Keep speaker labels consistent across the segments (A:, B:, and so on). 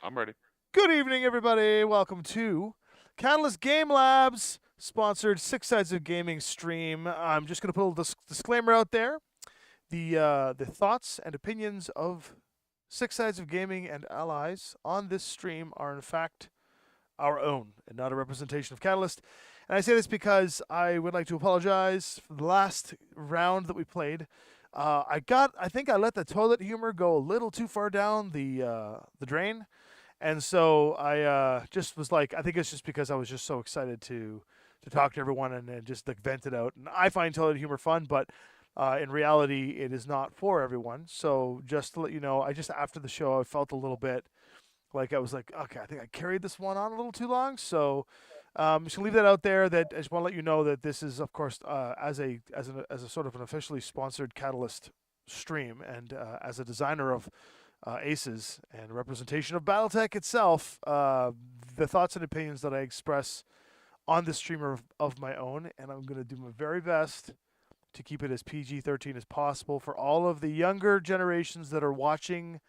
A: I'm ready.
B: Good evening, everybody. Welcome to Catalyst Game Labs, sponsored Six Sides of Gaming stream. I'm just going to put a little disclaimer out there. The thoughts and opinions of Six Sides of Gaming and allies on this stream are, in fact, our own and not a representation of Catalyst. And I say this because I would like to apologize for the last round that we played. I think I let the toilet humor go a little too far down the drain. And so I just was like, I think it's just because I was just so excited to talk to everyone and just like vent it out. And I find toilet humor fun, but in reality, it is not for everyone. So just to let you know, I just after the show, I felt a little bit like I was like, okay, I think I carried this one on a little too long. So just gonna leave that out there. That I just want to let you know that this is, of course, as a sort of an officially sponsored Catalyst stream, and as a designer of Aces and representation of Battletech itself, the thoughts and opinions that I express on this stream are of my own, and I'm going to do my very best to keep it as PG-13 as possible for all of the younger generations that are watching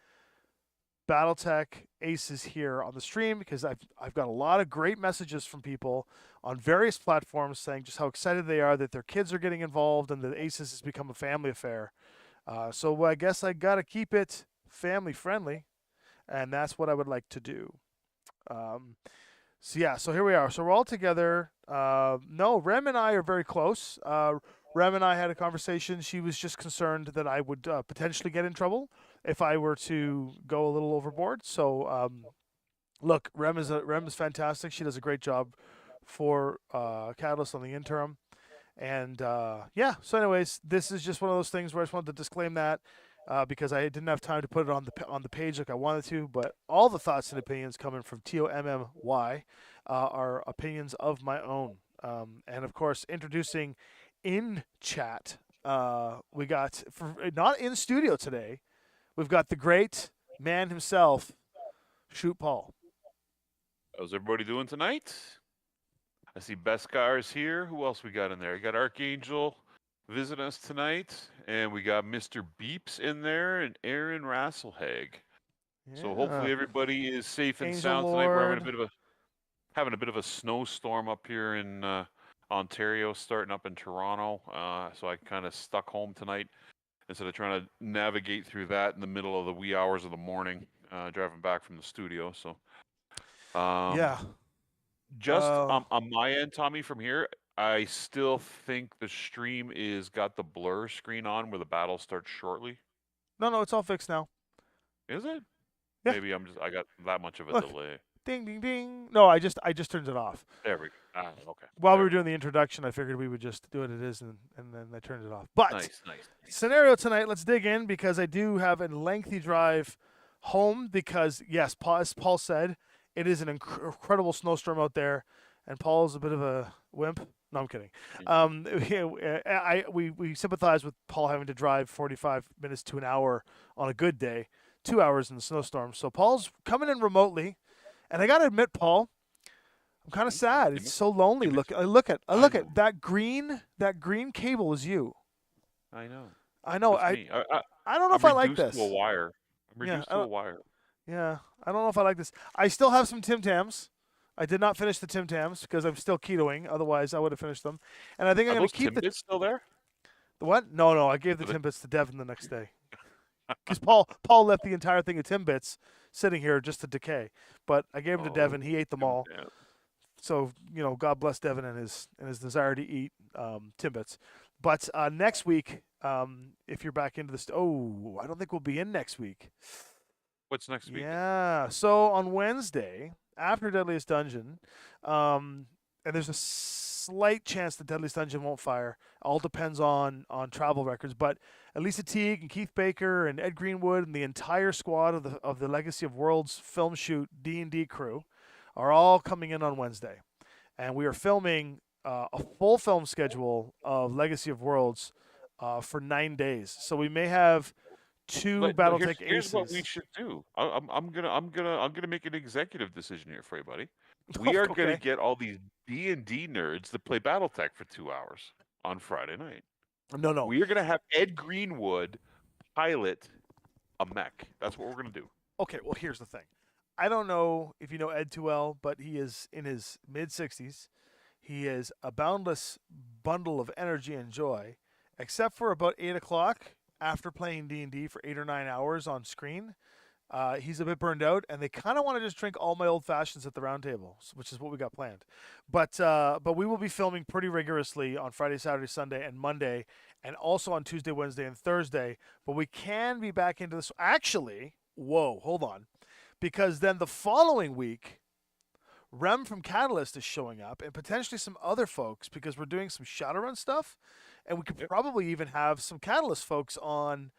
B: Battletech Aces here on the stream, because I've got a lot of great messages from people on various platforms saying just how excited they are that their kids are getting involved and that Aces has become a family affair. So I guess I got to keep it family friendly, and that's what I would like to do. Um, so here we are. So we're all together. No, Rem and I are very close. Rem and I had a conversation. She was just concerned that I would potentially get in trouble if I were to go a little overboard. So look, Rem is fantastic. She does a great job for Catalyst on the interim. And yeah, so anyways, this is just one of those things where I just wanted to disclaim that because I didn't have time to put it on the page like I wanted to. But all the thoughts and opinions coming from TOMMY are opinions of my own. And of course, introducing in chat, we got not in studio today. We've got the great man himself, Shoot Paul.
A: How's everybody doing tonight? I see Bescar's here. Who else we got in there? We got Archangel visiting us tonight, and we got Mr. Beeps in there and Aaron Rasselhag. So
B: Yeah,
A: hopefully everybody is safe and
B: Angel
A: sound tonight. We're
B: Lord.
A: having a bit of a snowstorm up here in Ontario, starting up in Toronto. So I kind of stuck home tonight instead of trying to navigate through that in the middle of the wee hours of the morning, driving back from the studio. So
B: Yeah.
A: just on my end, Tommy, from here, I still think the stream is got the blur screen on where the battle starts shortly.
B: No, it's all fixed now.
A: Is it?
B: Yeah.
A: Maybe I got that much of a
B: Look,
A: delay.
B: ding, ding, ding. No, I just turned it off.
A: There we go. Okay.
B: While we
A: There
B: were
A: we go.
B: doing the introduction, I figured we would just do what it is, and then I turned it off. But
A: Nice, nice, nice.
B: scenario tonight, let's dig in because I do have a lengthy drive home because, yes, as Paul said, it is an incredible snowstorm out there, and Paul's a bit of a wimp. No, I'm kidding. We sympathize with Paul having to drive 45 minutes to an hour on a good day, 2 hours in the snowstorm. So Paul's coming in remotely, and I gotta admit, Paul, I'm kind of sad.
A: You
B: It's
A: miss,
B: so lonely.
A: you miss.
B: I look
A: I
B: at
A: know.
B: that green cable is you.
A: I know.
B: I know.
A: That's me.
B: I don't know
A: I'm
B: if I like
A: reduced to a
B: this.
A: wire. I'm
B: Yeah,
A: reduced to a wire.
B: I don't know if I like this. I still have some Tim Tams. I did not finish the Tim Tams because I'm still ketoing. Otherwise, I would have finished them. And I think I'm
A: Are
B: going to
A: those
B: keep
A: Timbits still there?
B: the what? No. I gave the
A: Are they-
B: Timbits to Devin the next day because Paul left the entire thing of Timbits sitting here just to decay. But I gave them to
A: Oh,
B: Devin. He ate them
A: Tim
B: all.
A: Tam.
B: So God bless Devin and his desire to eat Timbits. But next week, if you're back into this, I don't think we'll be in next week.
A: What's next week?
B: Yeah. So on Wednesday, after Deadliest Dungeon, and there's a slight chance that Deadliest Dungeon won't fire. All depends on travel records. But Elisa Teague and Keith Baker and Ed Greenwood and the entire squad of the Legacy of Worlds film shoot D&D crew are all coming in on Wednesday, and we are filming a full film schedule of Legacy of Worlds for 9 days. So we may have two
A: No,
B: BattleTech
A: here's what we
B: aces.
A: should do. I'm gonna make an executive decision here for you, buddy. We are gonna
B: Okay.
A: get all these D&D nerds to play BattleTech for 2 hours on Friday night.
B: No.
A: We are gonna have Ed Greenwood pilot a mech. That's what we're gonna do.
B: Okay. Well, here's the thing. I don't know if you know Ed too well, but he is in his mid 60s. He is a boundless bundle of energy and joy, except for about 8 o'clock after playing D&D for 8 or 9 hours on screen. He's a bit burned out, and they kind of want to just drink all my old fashions at the round table, which is what we got planned. But we will be filming pretty rigorously on Friday, Saturday, Sunday, and Monday, and also on Tuesday, Wednesday, and Thursday. But we can be back into this. Actually, whoa, hold on, because then the following week, Rem from Catalyst is showing up, and potentially some other folks because we're doing some Shadowrun stuff, and we could
A: Yep.
B: probably even have some Catalyst folks on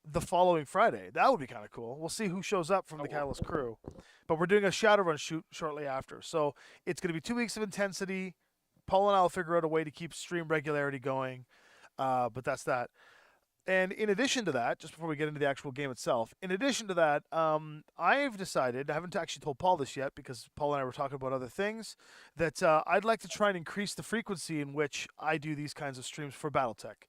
B: the following Friday. That would be kind of cool. We'll see who shows up from the Catalyst crew. But we're doing a Shadowrun shoot shortly after. So it's going to be 2 weeks of intensity. Paul and I will figure out a way to keep stream regularity going. But that's that. And in addition to that, just before we get into the actual game itself, in addition to that, I've decided, I haven't actually told Paul this yet because Paul and I were talking about other things, that I'd like to try and increase the frequency in which I do these kinds of streams for Battletech.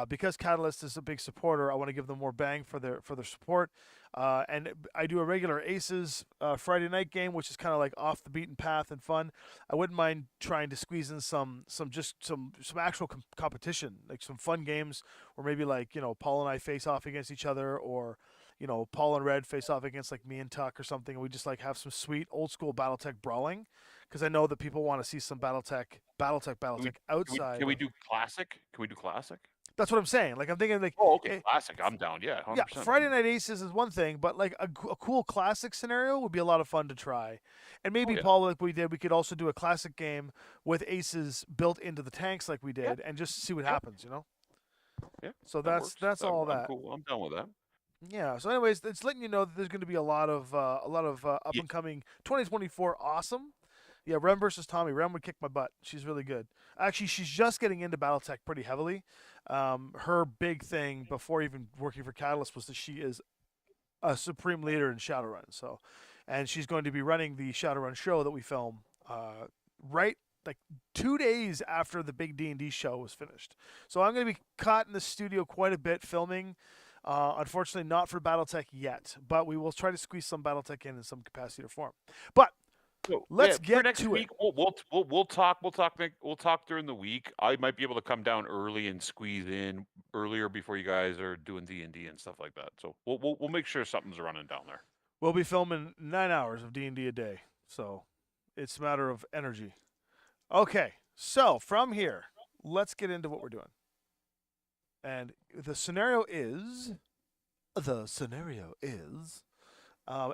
B: Because Catalyst is a big supporter, I want to give them more bang for their support. And I do a regular Aces Friday night game, which is kind of like off the beaten path and fun. I wouldn't mind trying to squeeze in some actual competition, like some fun games where maybe like Paul and I face off against each other, or Paul and Red face off against like me and Tuck or something. And we just like have some sweet old school BattleTech brawling, because I know that people want to see some BattleTech outside.
A: Can we do classic? Can we do classic?
B: That's what I'm saying. Like I'm thinking like,
A: Oh, okay, classic. I'm down. Yeah, 100%.
B: yeah, Friday Night Aces is one thing, but like a cool classic scenario would be a lot of fun to try. And maybe
A: yeah.
B: Paul, like we did, we could also do a classic game with aces built into the tanks, like we did, and just see what happens.
A: Yeah.
B: So
A: that
B: that's all
A: I'm
B: that.
A: cool. I'm down with that.
B: Yeah. So, anyways, it's letting you know that there's going to be a lot of up
A: Yeah.
B: and coming 2024 awesome. Yeah, Rem versus Tommy. Rem would kick my butt. She's really good. Actually, she's just getting into BattleTech pretty heavily. Her big thing before even working for Catalyst was that she is a supreme leader in Shadowrun. So, and she's going to be running the Shadowrun show that we film right like 2 days after the big D&D show was finished. So I'm going to be caught in the studio quite a bit filming. Unfortunately, not for BattleTech yet, but we will try to squeeze some BattleTech in some capacity or form. But
A: So,
B: let's
A: for
B: get
A: next
B: to
A: week,
B: it.
A: we'll talk during the week. I might be able to come down early and squeeze in earlier before you guys are doing D&D and stuff like that. So we'll make sure something's running down there.
B: We'll be filming 9 hours of D&D a day, so it's a matter of energy. Okay, so from here, let's get into what we're doing. And the scenario is,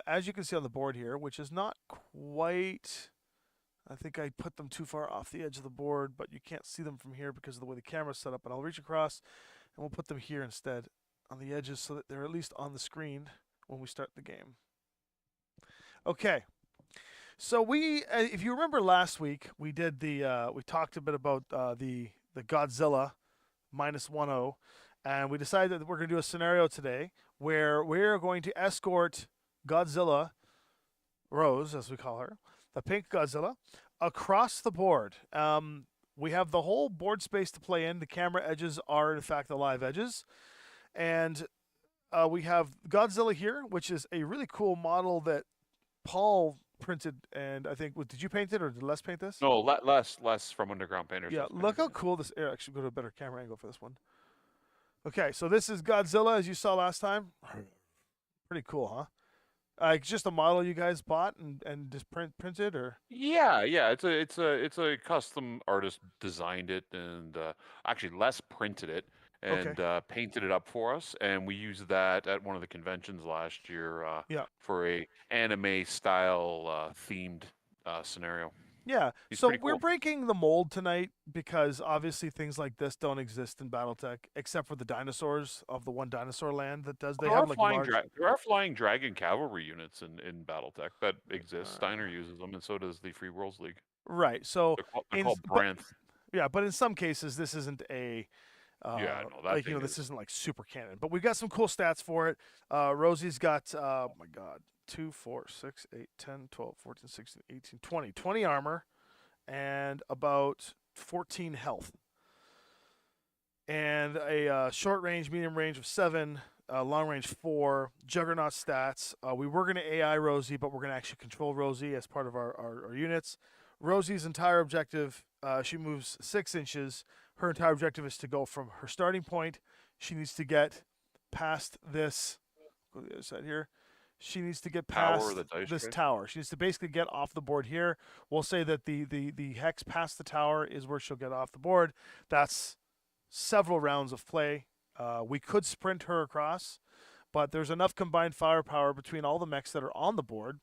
B: as you can see on the board here, which is not quite, I think I put them too far off the edge of the board, but you can't see them from here because of the way the camera's set up. And I'll reach across, and we'll put them here instead on the edges so that they're at least on the screen when we start the game. Okay. So if you remember last week, we did we talked a bit about the Godzilla -10, and we decided that we're going to do a scenario today where we're going to escort Godzilla, Rose, as we call her, the pink Godzilla, across the board. We have the whole board space to play in. The camera edges are, in fact, the live edges. And we have Godzilla here, which is a really cool model that Paul printed. And I think, did you paint it or did Les paint this?
A: No, less from Underground Painters.
B: Yeah, look how cool this is. Actually, go to a better camera angle for this one. Okay, so this is Godzilla, as you saw last time. Pretty cool, huh? Just a model you guys bought and just printed, or?
A: Yeah. It's a custom artist designed it, and actually Les printed it and painted it up for us, and we used that at one of the conventions last year for a anime style themed scenario.
B: Yeah,
A: He's
B: so
A: pretty
B: we're
A: cool.
B: breaking the mold tonight because obviously things like this don't exist in BattleTech except for the dinosaurs of the one dinosaur land that does. They have like large.
A: There are flying dragon cavalry units in BattleTech that exist. Steiner uses them, and so does the Free Worlds League.
B: Right. So
A: They're called Branth.
B: but in some cases this isn't a
A: Yeah, no, that
B: like
A: thing
B: this
A: is-
B: isn't like super canon. But we've got some cool stats for it. Rosie's got oh my god, 2, 4, 6, 8, 10, 12, 14, 16, 18, 20. 20 armor and about 14 health. And a short range, medium range of 7, long range 4, Juggernaut stats. We were going to AI Rosie, but we're going to actually control Rosie as part of our units. Rosie's entire objective, she moves 6 inches. Her entire objective is to go from her starting point. She needs to get past this. Go to the other side here. She needs to get past this tower. She needs to basically get off the board here. We'll say that the hex past the tower is where she'll get off the board. That's several rounds of play. We could sprint her across, but there's enough combined firepower between all the mechs that are on the board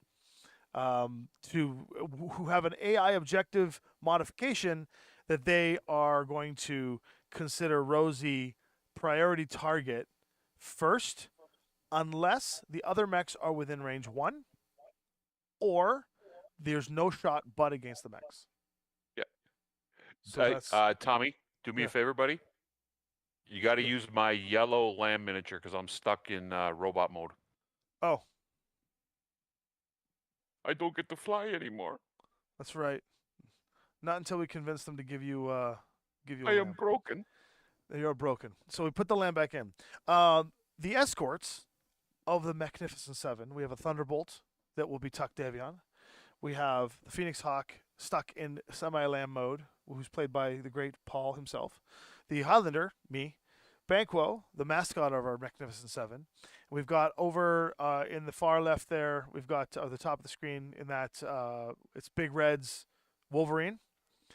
B: who have an AI objective modification that they are going to consider Rosie priority target first, unless the other mechs are within range 1, or there's no shot but against the mechs.
A: Yeah.
B: So
A: Tommy, do me a favor, buddy. You got to use my yellow lamb miniature because I'm stuck in robot mode.
B: Oh.
A: I don't get to fly anymore.
B: That's right. Not until we convince them to give you I
A: am broken.
B: You're broken. So we put the lamb back in. The escorts of the Mechnificent 7. We have a Thunderbolt that will be Tuck Davion. We have the Phoenix Hawk stuck in semi-lamb mode, who's played by the great Paul himself. The Highlander, me. Banquo, the mascot of our Mechnificent 7. We've got over in the far left there, we've got the top of the screen in that it's Big Red's Wolverine.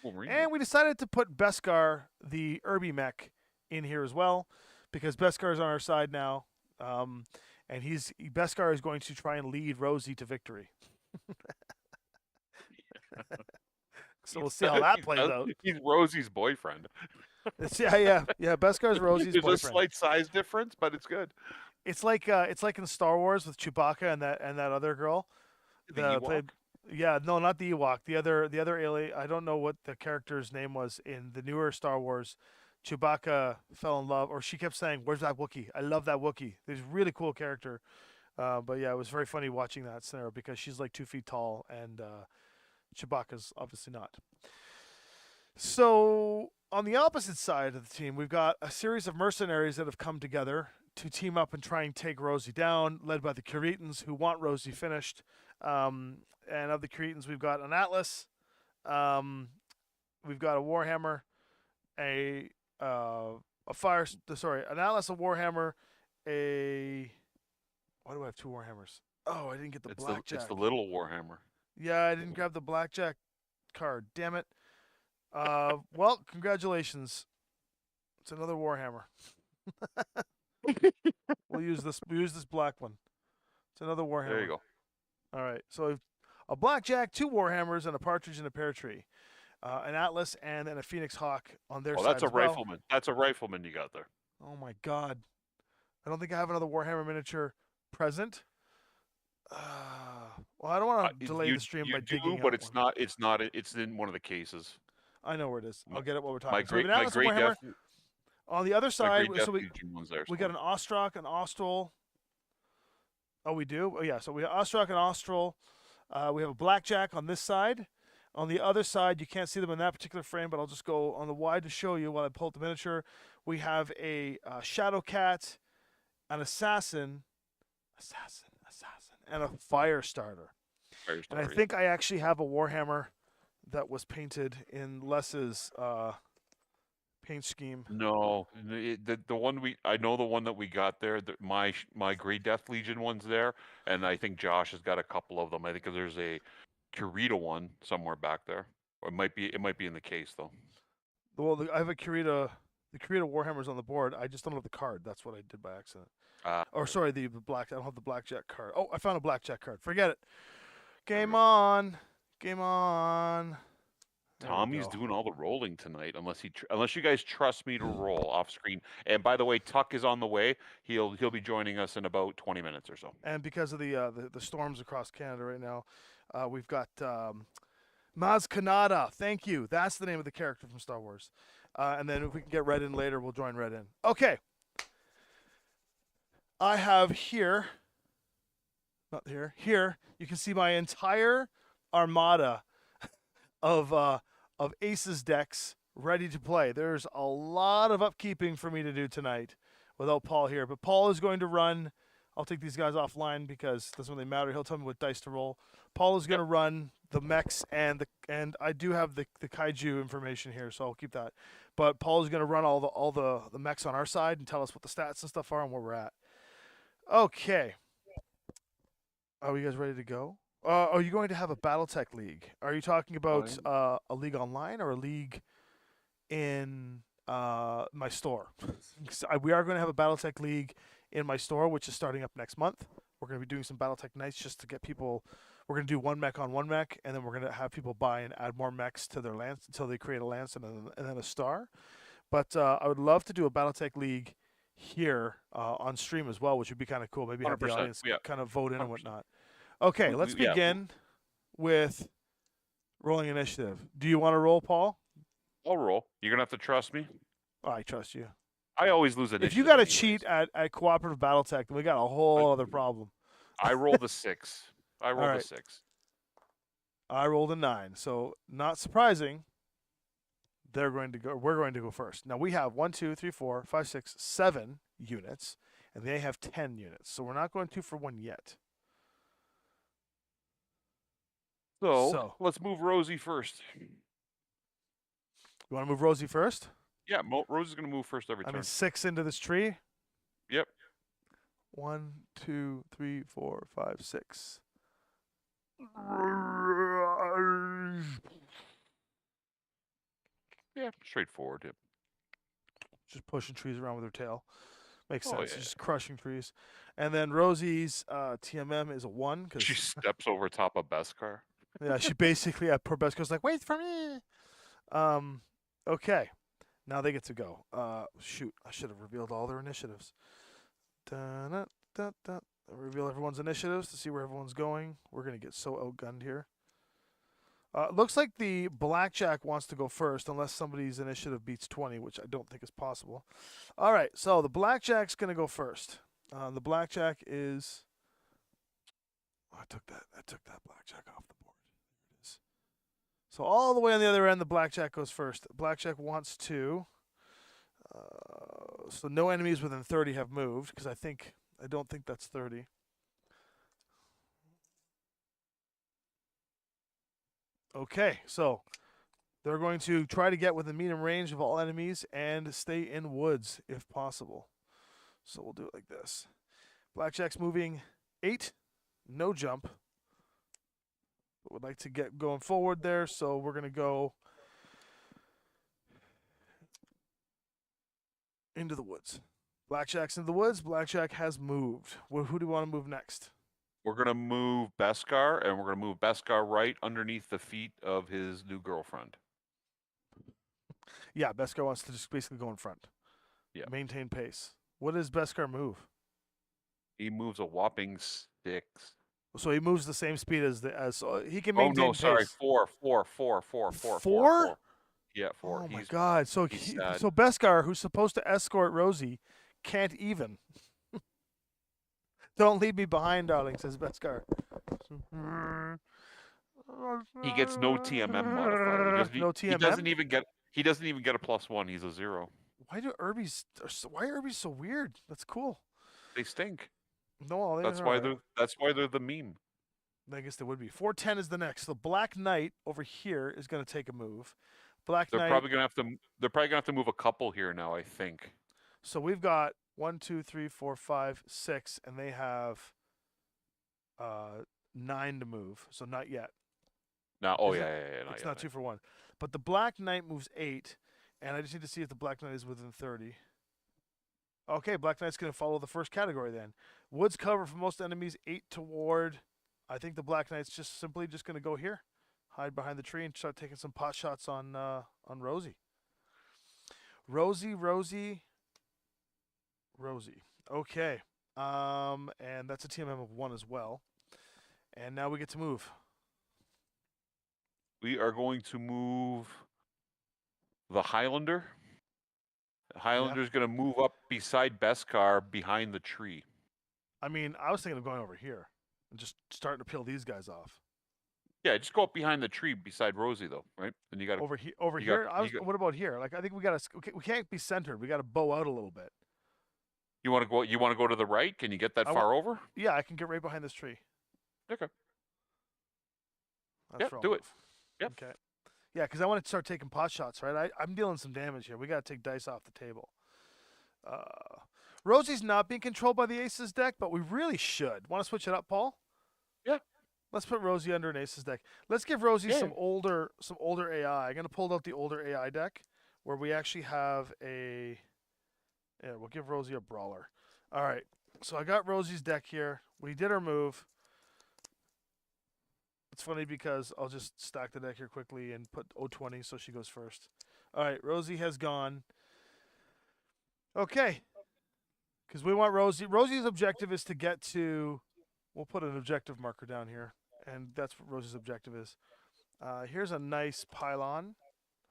B: And we decided to put Beskar, the Irby mech, in here as well, because Beskar is on our side now. And Beskar is going to try and lead Rosie to victory. So we'll see how that plays out.
A: He's Rosie's boyfriend.
B: Yeah. Beskar's Rosie's boyfriend.
A: There's a slight size difference, but it's good.
B: It's like in Star Wars with Chewbacca and that other girl.
A: The Ewok?
B: No, not the Ewok. The other alien. I don't know what the character's name was in the newer Star Wars. Chewbacca fell in love, or she kept saying, "Where's that Wookiee? I love that Wookiee." There's a really cool character. But yeah, it was very funny watching that scenario because she's like 2 feet tall and Chewbacca's obviously not. So on the opposite side of the team, we've got a series of mercenaries that have come together to team up and try and take Rosie down, led by the Curetans, who want Rosie finished. And of the Curetans, we've got an Atlas, we've got a Warhammer, an Atlas, a Warhammer, why do I have 2 Warhammers? Oh, I didn't get the blackjack.
A: It's the little Warhammer.
B: Yeah, I didn't grab the blackjack card. Damn it. Well, congratulations. It's another Warhammer. We'll use this black one. It's another Warhammer.
A: There you go.
B: All right. So a blackjack, 2 Warhammers, and a partridge in a pear tree. An Atlas and then a Phoenix Hawk on their side.
A: Oh, that's a rifleman. That's a rifleman you got there.
B: Oh my God. I don't think I have another Warhammer miniature present. Well, I don't want to delay the stream by digging
A: but
B: out
A: it's
B: one.
A: not. It's in one of the cases.
B: I know where it is. I'll get it while we're talking.
A: My great death.
B: On the other side, so we
A: there,
B: got an Ostrak, an Austral. Oh, we do? Oh, yeah. So we have Ostrak and Austral. We have a Blackjack on this side. On the other side, you can't see them in that particular frame, but I'll just go on the wide to show you while I pull up the miniature. We have a Shadow Cat, an Assassin, and a Firestarter. And I think I actually have a Warhammer that was painted in Les's paint scheme.
A: No, the one I know the one that we got there. My Great Death Legion one's there, and I think Josh has got a couple of them. I think there's a Kurita one somewhere back there, or it might be in the case though.
B: Well, I have a Kurita. The Kurita Warhammer's on the board. I just don't have the card. That's what I did by accident. Or sorry, the black. I don't have the blackjack card. Oh, I found a blackjack card. Forget it. Game on.
A: Tommy's doing all the rolling tonight, unless you guys trust me to roll off screen. And by the way, Tuck is on the way. He'll be joining us in about 20 minutes or so.
B: And because of the storms across Canada right now, we've got Maz Kanata. Thank you. That's the name of the character from Star Wars. And then if we can get Red in later, we'll join Red in. Okay. I have here, not here, here, you can see my entire armada of Aces decks ready to play. There's a lot of upkeeping for me to do tonight without Paul here. But Paul is going to run. I'll take these guys offline because it doesn't really matter. He'll tell me what dice to roll. Paul is going to run the mechs and I do have the kaiju information here, so I'll keep that. But Paul is going to run all the mechs on our side and tell us what the stats and stuff are and where we're at. Okay. Are you guys ready to go? Are you going to have a Battletech league? Are you talking about a league online or a league in my store? We are going to have a Battletech league in my store, which is starting up next month. We're going to be doing some Battletech nights just to get people. We're going to do one mech on one mech, and then we're going to have people buy and add more mechs to their lance until they create a lance and then a star. But I would love to do a Battletech league here on stream as well, which would be kind of cool. Maybe have the audience kind of vote in 100%. And whatnot. Okay, let's begin with rolling initiative. Do you want to roll, Paul?
A: I'll roll. You're going to have to trust me.
B: Oh, I trust you.
A: I always lose initiative.
B: If you got to cheat at cooperative Battletech, then we got a whole other problem.
A: I rolled a 6. I rolled a 6.
B: I rolled a 9. So not surprising. We're going to go first. Now we have 1, 2, 3, 4, 5, 6, 7 units, and they have 10 units. So we're not going 2 for 1 yet.
A: So let's move Rosie first.
B: You want to move Rosie first?
A: Yeah, Rosie's going to move first every turn.
B: I mean 6 into this tree?
A: Yep.
B: 1, 2, 3, 4, 5, 6.
A: Yeah, straightforward. Yep.
B: Just pushing trees around with her tail. Makes sense.
A: Yeah.
B: Just crushing trees. And then Rosie's TMM is a 1.
A: She steps over top of Beskar.
B: Yeah, she basically, poor Beskar's like, wait for me. Okay. Now they get to go. Shoot, I should have revealed all their initiatives. Reveal everyone's initiatives to see where everyone's going. We're going to get so outgunned here. Looks like the Blackjack wants to go first unless somebody's initiative beats 20, which I don't think is possible. All right, so the Blackjack's going to go first. The Blackjack is... Oh, I took that Blackjack off the board. There it is. So all the way on the other end, the Blackjack goes first. Blackjack wants to... so no enemies within 30 have moved, because I don't think that's 30. Okay, so they're going to try to get within medium range of all enemies and stay in woods if possible. So we'll do it like this. Blackjack's moving 8, no jump. But would like to get going forward there, so we're going to go into the woods. Blackjack's in the woods. Blackjack has moved. Who do we want to move next?
A: We're going to move Beskar, and we're going to move Beskar right underneath the feet of his new girlfriend.
B: Yeah, Beskar wants to just basically go in front.
A: Yeah.
B: Maintain pace. What does Beskar move?
A: He moves a whopping 6.
B: So he moves the same speed as he can maintain pace.
A: Sorry, 4.
B: 4?
A: Yeah, 4.
B: Oh my God! So Beskar, who's supposed to escort Rosie, can't even. Don't leave me behind, darling, says Beskar.
A: He gets no TMM modifier.
B: No TMM?
A: He doesn't even get a +1. He's a 0.
B: Why are Urbies so weird? That's cool.
A: They stink.
B: No,
A: that's why they're the meme.
B: I guess they would be. 410 is the next. The Black Knight over here is going to take a move. They're
A: probably going to have to move a couple here now, I think.
B: So we've got 1, 2, 3, 4, 5, 6, and they have 9 to move. So not yet.
A: No,
B: it's not 2 for 1. But the Black Knight moves 8, and I just need to see if the Black Knight is within 30. Okay, Black Knight's going to follow the first category then. Woods cover for most enemies, 8 toward. I think the Black Knight's just simply going to go here, hide behind the tree, and start taking some pot shots on Rosie. Rosie. Okay. And that's a TMM of 1 as well. And now we get to move.
A: We are going to move the Highlander. The Highlander's going to move up beside Beskar behind the tree.
B: I mean, I was thinking of going over here and just starting to peel these guys off.
A: Yeah, just go up behind the tree beside Rosie, though, right? And you got
B: over here. What about here? Like, I think we can't be centered. We got to bow out a little bit.
A: You want to go? You want to go to the right? Can you get that far over?
B: Yeah, I can get right behind this tree.
A: Okay.
B: That's
A: Yep.
B: where I'll
A: Do
B: move.
A: it. Yep.
B: Okay. Yeah, because I want to start taking pot shots, right? I'm dealing some damage here. We got to take dice off the table. Rosie's not being controlled by the Aces deck, but we really should. Want to switch it up, Paul?
A: Yeah.
B: Let's put Rosie under an Aces deck. Let's give Rosie
A: Yeah.
B: some older AI. I'm gonna pull out the older AI deck where we actually have a. Yeah, we'll give Rosie a brawler. All right. So I got Rosie's deck here. We did our move. It's funny because I'll just stack the deck here quickly and put 020 so she goes first. All right, Rosie has gone. Okay. Because we want Rosie. Rosie's objective is to get to. We'll put an objective marker down here, and that's what Rosie's objective is. Here's a nice pylon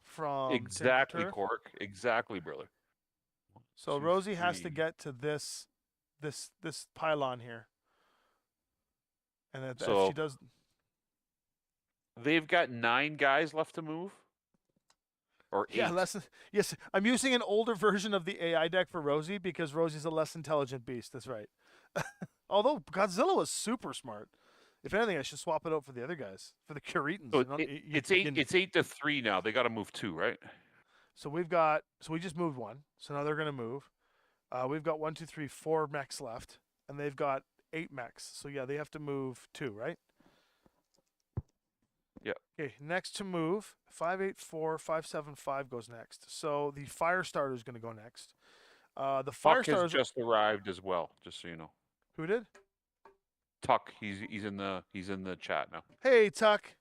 B: from
A: Exactly,
B: Tinkerturf.
A: Cork. Exactly, brother.
B: So
A: 2,
B: Rosie has to
A: 3.
B: get to this pylon here, and if
A: So
B: she does,
A: they've got 9 guys left to move, or 8.
B: yeah, yes, I'm using an older version of the AI deck for Rosie because Rosie's a less intelligent beast. That's right. Although Godzilla was super smart. If anything, I should swap it out for the other guys, for the Curetans.
A: So it's 8. It's 8-3 now. They got to move 2, right?
B: So we just moved one. So now they're going to move. We've got 1, 2, 3, 4 mechs left, and they've got 8 mechs. So yeah, they have to move 2, right?
A: Yeah.
B: Okay, next to move, 584, 575 goes next. So the fire starter is going to go next. The fire
A: Tuck has
B: starter
A: just arrived as well, just so you know.
B: Who did?
A: Tuck, he's in the chat now.
B: Hey, Tuck.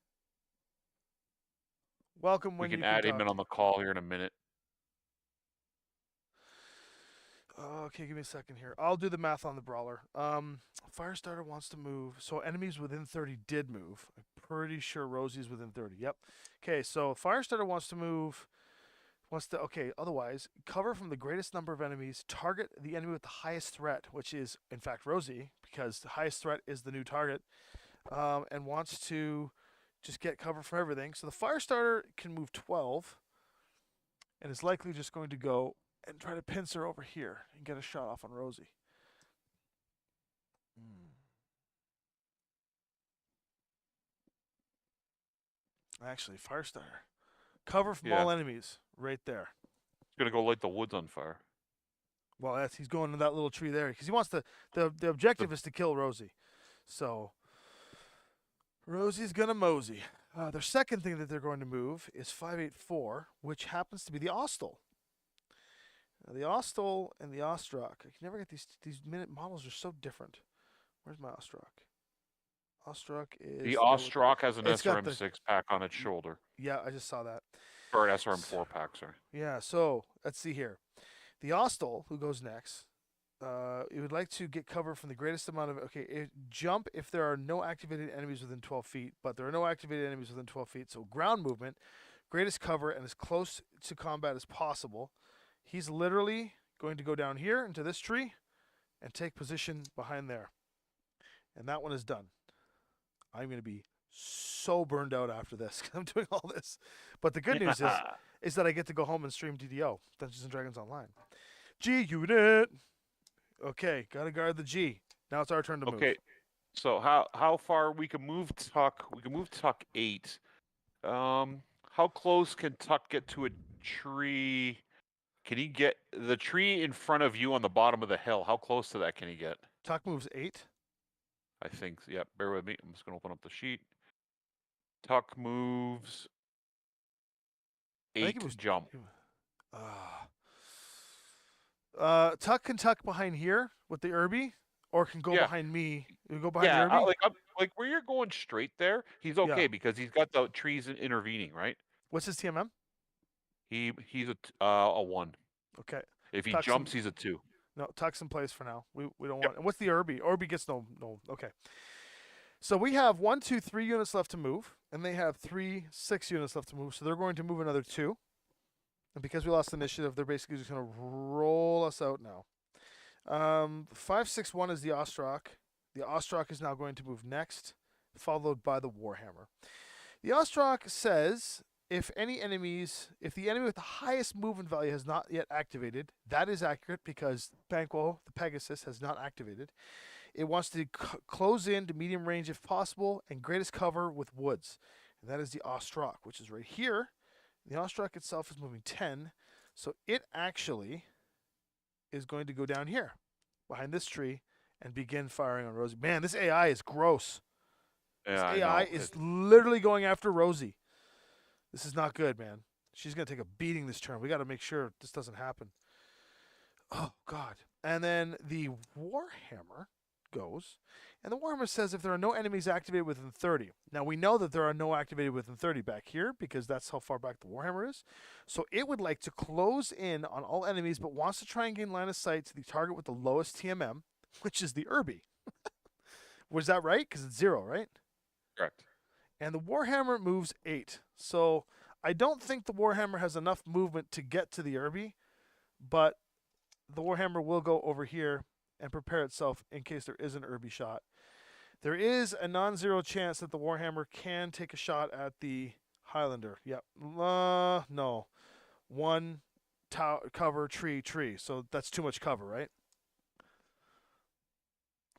B: Welcome
A: We
B: when
A: can
B: you
A: add
B: can
A: him
B: talk.
A: in on the call here in a minute.
B: Okay, give me a second here. I'll do the math on the brawler. Firestarter wants to move. So enemies within 30 did move. I'm pretty sure Rosie's within 30. Yep. Okay, so Firestarter wants to move. Otherwise, cover from the greatest number of enemies. Target the enemy with the highest threat, which is, in fact, Rosie, because the highest threat is the new target. And wants to just get cover from everything. So the Firestarter can move 12 and is likely just going to go and try to pincer over here and get a shot off on Rosie. Actually, Firestarter. Cover from all enemies, right there.
A: He's gonna go light the woods on fire.
B: Well, he's going to that little tree there because he wants the objective is to kill Rosie. So Rosie's gonna mosey. Their second thing that they're going to move is 584, which happens to be the Ostel. Now, the Ostel and the Ostrak. I can never get these minute models are so different. Where's my Ostrak? Ostrak is
A: The Ostrak has an
B: it's got
A: SRM 6 pack on its shoulder,
B: Yeah, I just saw that.
A: or an SRM 4 pack. Sorry.
B: Yeah, so let's see here. The Ostel, who goes next, it would like to get cover from the greatest amount of. Jump if there are no activated enemies within 12 feet, but there are no activated enemies within 12 feet. So ground movement, greatest cover, and as close to combat as possible. He's literally going to go down here into this tree and take position behind there. And that one is done. I'm going to be so burned out after this because I'm doing all this. But the good news is that I get to go home and stream DDO, Dungeons & Dragons Online. G unit. Okay, got to guard the G. Now it's our turn to move.
A: Okay, so how far we can move Tuck? We can move Tuck 8. How close can Tuck get to a tree? Can he get the tree in front of you on the bottom of the hill? How close to that can he get?
B: Tuck moves 8.
A: I think. Yeah, bear with me. I'm just gonna open up the sheet. Tuck moves 8.
B: I think it was
A: jump.
B: Tuck can tuck behind here with the Irby, or can go behind me. You go behind
A: Yeah,
B: Irby.
A: like where you're going straight there. He's okay because he's got the trees intervening, right?
B: What's his TMM?
A: He's a 1.
B: Okay.
A: If he
B: Tuck's
A: jumps, he's a 2.
B: No, Tuck's in place for now. We don't want. And what's the Irby? Irby gets no. Okay. So we have 1, 2, 3 units left to move, and they have 3, 6 units left to move. So they're going to move another 2. And because we lost initiative, they're basically just going to roll us out now. 561 is the Ostrak. The Ostrak is now going to move next, followed by the Warhammer. The Ostrak says if the enemy with the highest movement value has not yet activated, that is accurate because Banquo, the Pegasus, has not activated. It wants to close in to medium range if possible and greatest cover with woods. And that is the Ostrak, which is right here. The Ostrak itself is moving 10. So it actually is going to go down here behind this tree and begin firing on Rosie. Man, this AI is gross.
A: Yeah,
B: This
A: I
B: AI
A: know.
B: is literally going after Rosie. This is not good, man. She's going to take a beating this turn. We got to make sure this doesn't happen. Oh, God. And then the Warhammer goes, and the Warhammer says if there are no enemies activated within 30. Now, we know that there are no activated within 30 back here because that's how far back the Warhammer is. So it would like to close in on all enemies but wants to try and gain line of sight to the target with the lowest TMM, which is the Irby. Was that right? Because it's 0, right?
A: Correct.
B: And the Warhammer moves 8. So I don't think the Warhammer has enough movement to get to the Irby, but the Warhammer will go over here and prepare itself in case there is an Irby shot. There is a non-zero chance that the Warhammer can take a shot at the Highlander. Yep. No. One cover, tree. So that's too much cover, right?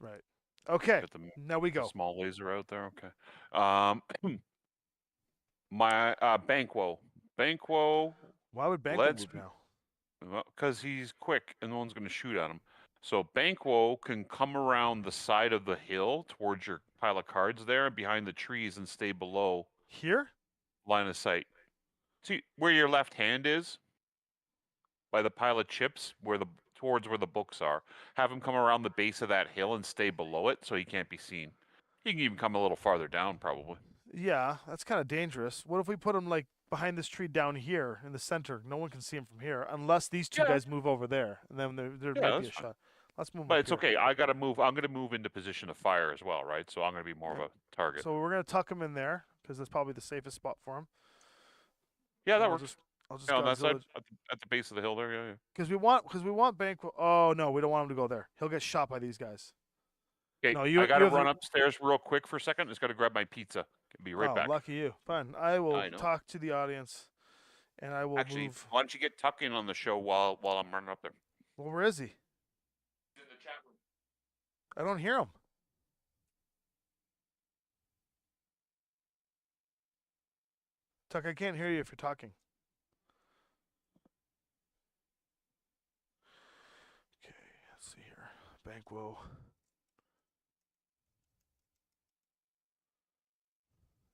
B: Right. Okay.
A: Get the
B: Now we go.
A: small laser out there. Okay. My Banquo.
B: Why would Banquo
A: Let's
B: move now?
A: because he's quick and no one's going to shoot at him. So Banquo can come around the side of the hill towards your pile of cards there behind the trees and stay below
B: Here?
A: line of sight. See where your left hand is by the pile of chips towards where the books are. Have him come around the base of that hill and stay below it so he can't be seen. He can even come a little farther down probably.
B: Yeah, that's kind of dangerous. What if we put him like behind this tree down here in the center? No one can see him from here unless these two
A: Yeah.
B: guys move over there, and then there
A: Yeah,
B: might be
A: that's
B: a
A: fine.
B: shot. Let's move.
A: But
B: up
A: it's
B: here.
A: okay. I got to move. I'm going to move into position of fire as well, right? So I'm going to be more of a target.
B: So we're gonna tuck him in there because that's probably the safest spot for him.
A: Yeah, that
B: I'll
A: works.
B: just
A: Yeah, on that side, at the base of the hill there. Yeah, yeah.
B: because we want Banquo. Oh no, we don't want him to go there. He'll get shot by these guys.
A: Okay,
B: No,
A: I got to
B: have
A: run upstairs real quick for a second. Just got to grab my pizza. Be right
B: oh,
A: back.
B: lucky you. Fine. I will
A: I know.
B: talk to the audience, and I will
A: Actually,
B: move.
A: why don't you get Tuck in on the show while I'm running up there?
B: Well, where is he?
A: He's in the chat room.
B: I don't hear him. Tuck, I can't hear you if you're talking. Okay, let's see here. Banquo.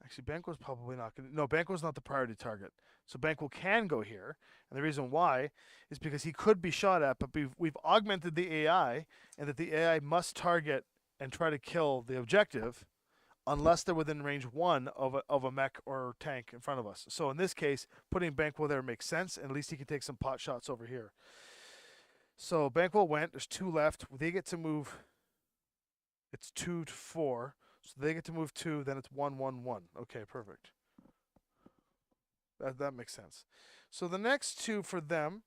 B: Actually, Banquo's probably not going to. No, Banquo's not the priority target. So Banquo can go here. And the reason why is because he could be shot at, but we've augmented the AI, and that the AI must target and try to kill the objective unless they're within range 1 of a mech or tank in front of us. So in this case, putting Banquo there makes sense, and at least he can take some pot shots over here. So Banquo went. There's 2 left. They get to move. It's 2 to 4. So they get to move 2. Then it's 1, 1, 1. Okay, perfect. That makes sense. So the next 2 for them.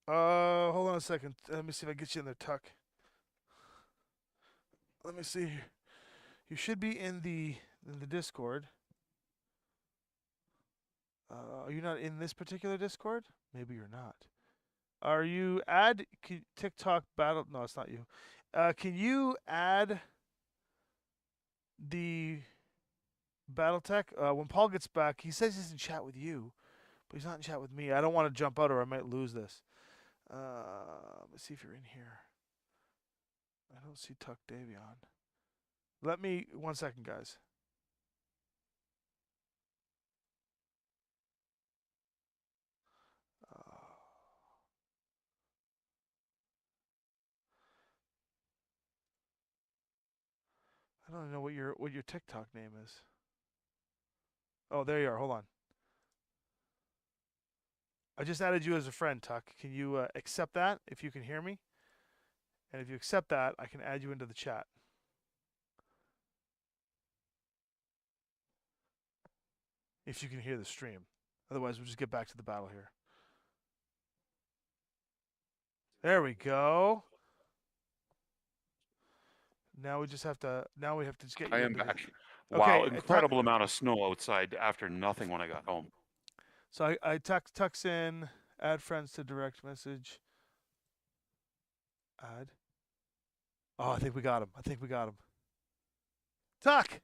B: Hold on a second. Let me see if I can get you in there, Tuck. Let me see. You should be in the Discord. Are you not in this particular Discord? Maybe you're not. Are you TikTok battle? No, it's not you. Can you add the Battletech? When Paul gets back, he says he's in chat with you, but he's not in chat with me. I don't want to jump out or I might lose this. Let's see if you're in here. I don't see Tuck Davion. Let me 1 second, guys. I don't know what your TikTok name is. Oh, there you are. Hold on. I just added you as a friend, Tuck. Can you accept that if you can hear me? And if you accept that, I can add you into the chat. If you can hear the stream. Otherwise, we'll just get back to the battle here. There we go. Now we just have to. Now we have to just get.
A: I am back. Wow,
B: Okay,
A: incredible amount of snow outside after nothing when I got home.
B: so I tucks in, add friends to direct message. Add. Oh, I think we got him. Tuck!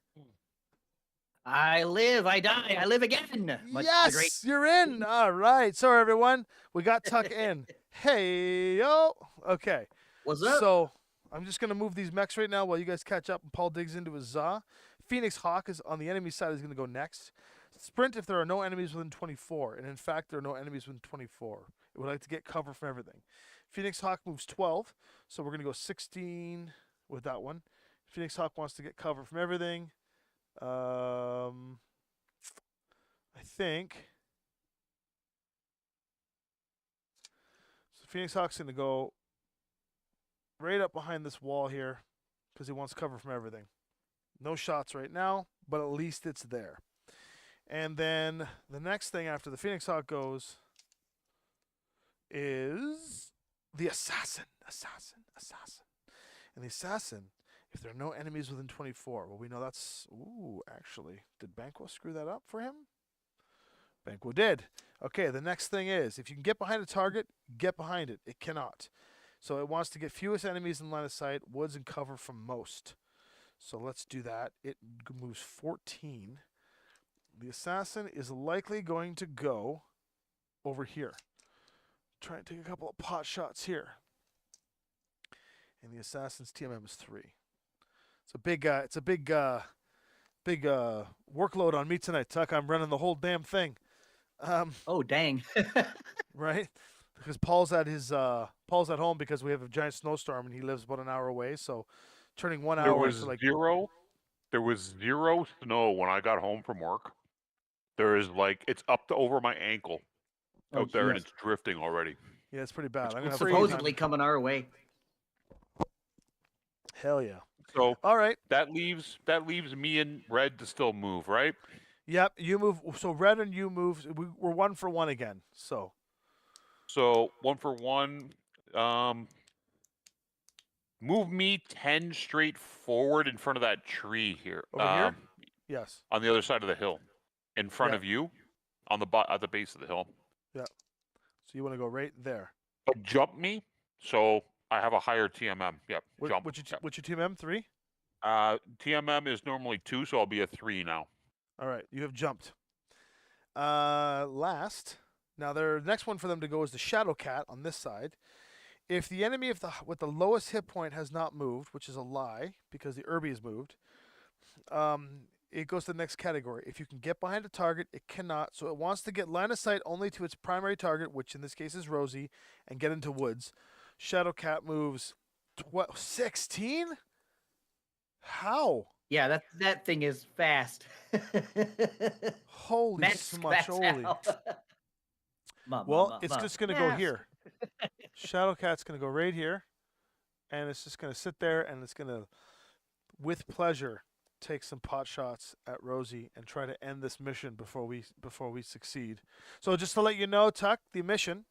C: I live, I die, I live again. Much the great.
B: Yes, you're in. All right. Sorry, everyone. We got Tuck in. Hey, yo. Okay.
C: What's up?
B: So I'm just going to move these mechs right now while you guys catch up and Paul digs into his Za. Phoenix Hawk is on the enemy side, is going to go next. Sprint if there are no enemies within 24. And in fact, there are no enemies within 24. It would like to get cover from everything. Phoenix Hawk moves 12. So we're going to go 16 with that one. Phoenix Hawk wants to get cover from everything. I think. So Phoenix Hawk's going to go right up behind this wall here because he wants cover from everything. No shots right now, but at least it's there. And then the next thing after the Phoenix Hawk goes is the Assassin. And the Assassin, if there are no enemies within 24, well, we know that's... Ooh, actually, did Banquo screw that up for him? Banquo did. Okay, the next thing is, if you can get behind a target, get behind it. It cannot. So it wants to get fewest enemies in line of sight, woods, and cover from most. So let's do that. It moves 14. The Assassin is likely going to go over here. Try and take a couple of pot shots here. And the Assassin's TMM is 3. It's a big workload on me tonight, Tuck. I'm running the whole damn thing.
C: Oh, dang.
B: Right? Because Paul's at home because we have a giant snowstorm and he lives about an hour away. So turning 1 hour into like
A: There was zero snow when I got home from work. There is it's up to over my ankle out there, and it's drifting already.
B: Yeah, it's pretty bad.
A: It's
B: I'm gonna have
C: Supposedly coming our way.
B: Hell yeah.
A: So
B: all right.
A: that leaves me and Red to still move, right?
B: Yep, you move. So Red and you move. We're 1 for 1 again. So
A: 1 for 1. Move me 10 straight forward in front of that tree here.
B: over here. Yes.
A: On the other side of the hill, in front of you, on the at the base of the hill.
B: Yeah. So you want to go right there.
A: But jump me, so I have a higher TMM. Yep. Jump.
B: What's your TMM? 3.
A: TMM is normally 2, so I'll be a 3 now.
B: All right, you have jumped. Last. Now, the next one for them to go is the Shadow Cat on this side. If the enemy with the lowest hit point has not moved, which is a lie because the Irby has moved, it goes to the next category. If you can get behind a target, it cannot. So it wants to get line of sight only to its primary target, which in this case is Rosie, and get into woods. Shadow Cat moves 16? How?
C: Yeah, that thing is fast.
B: Holy smush, Well, it's just going to go here. Shadow Cat's going to go right here, and it's just going to sit there, and it's going to, with pleasure, take some pot shots at Rosie and try to end this mission before we succeed. So just to let you know, Tuck, the mission,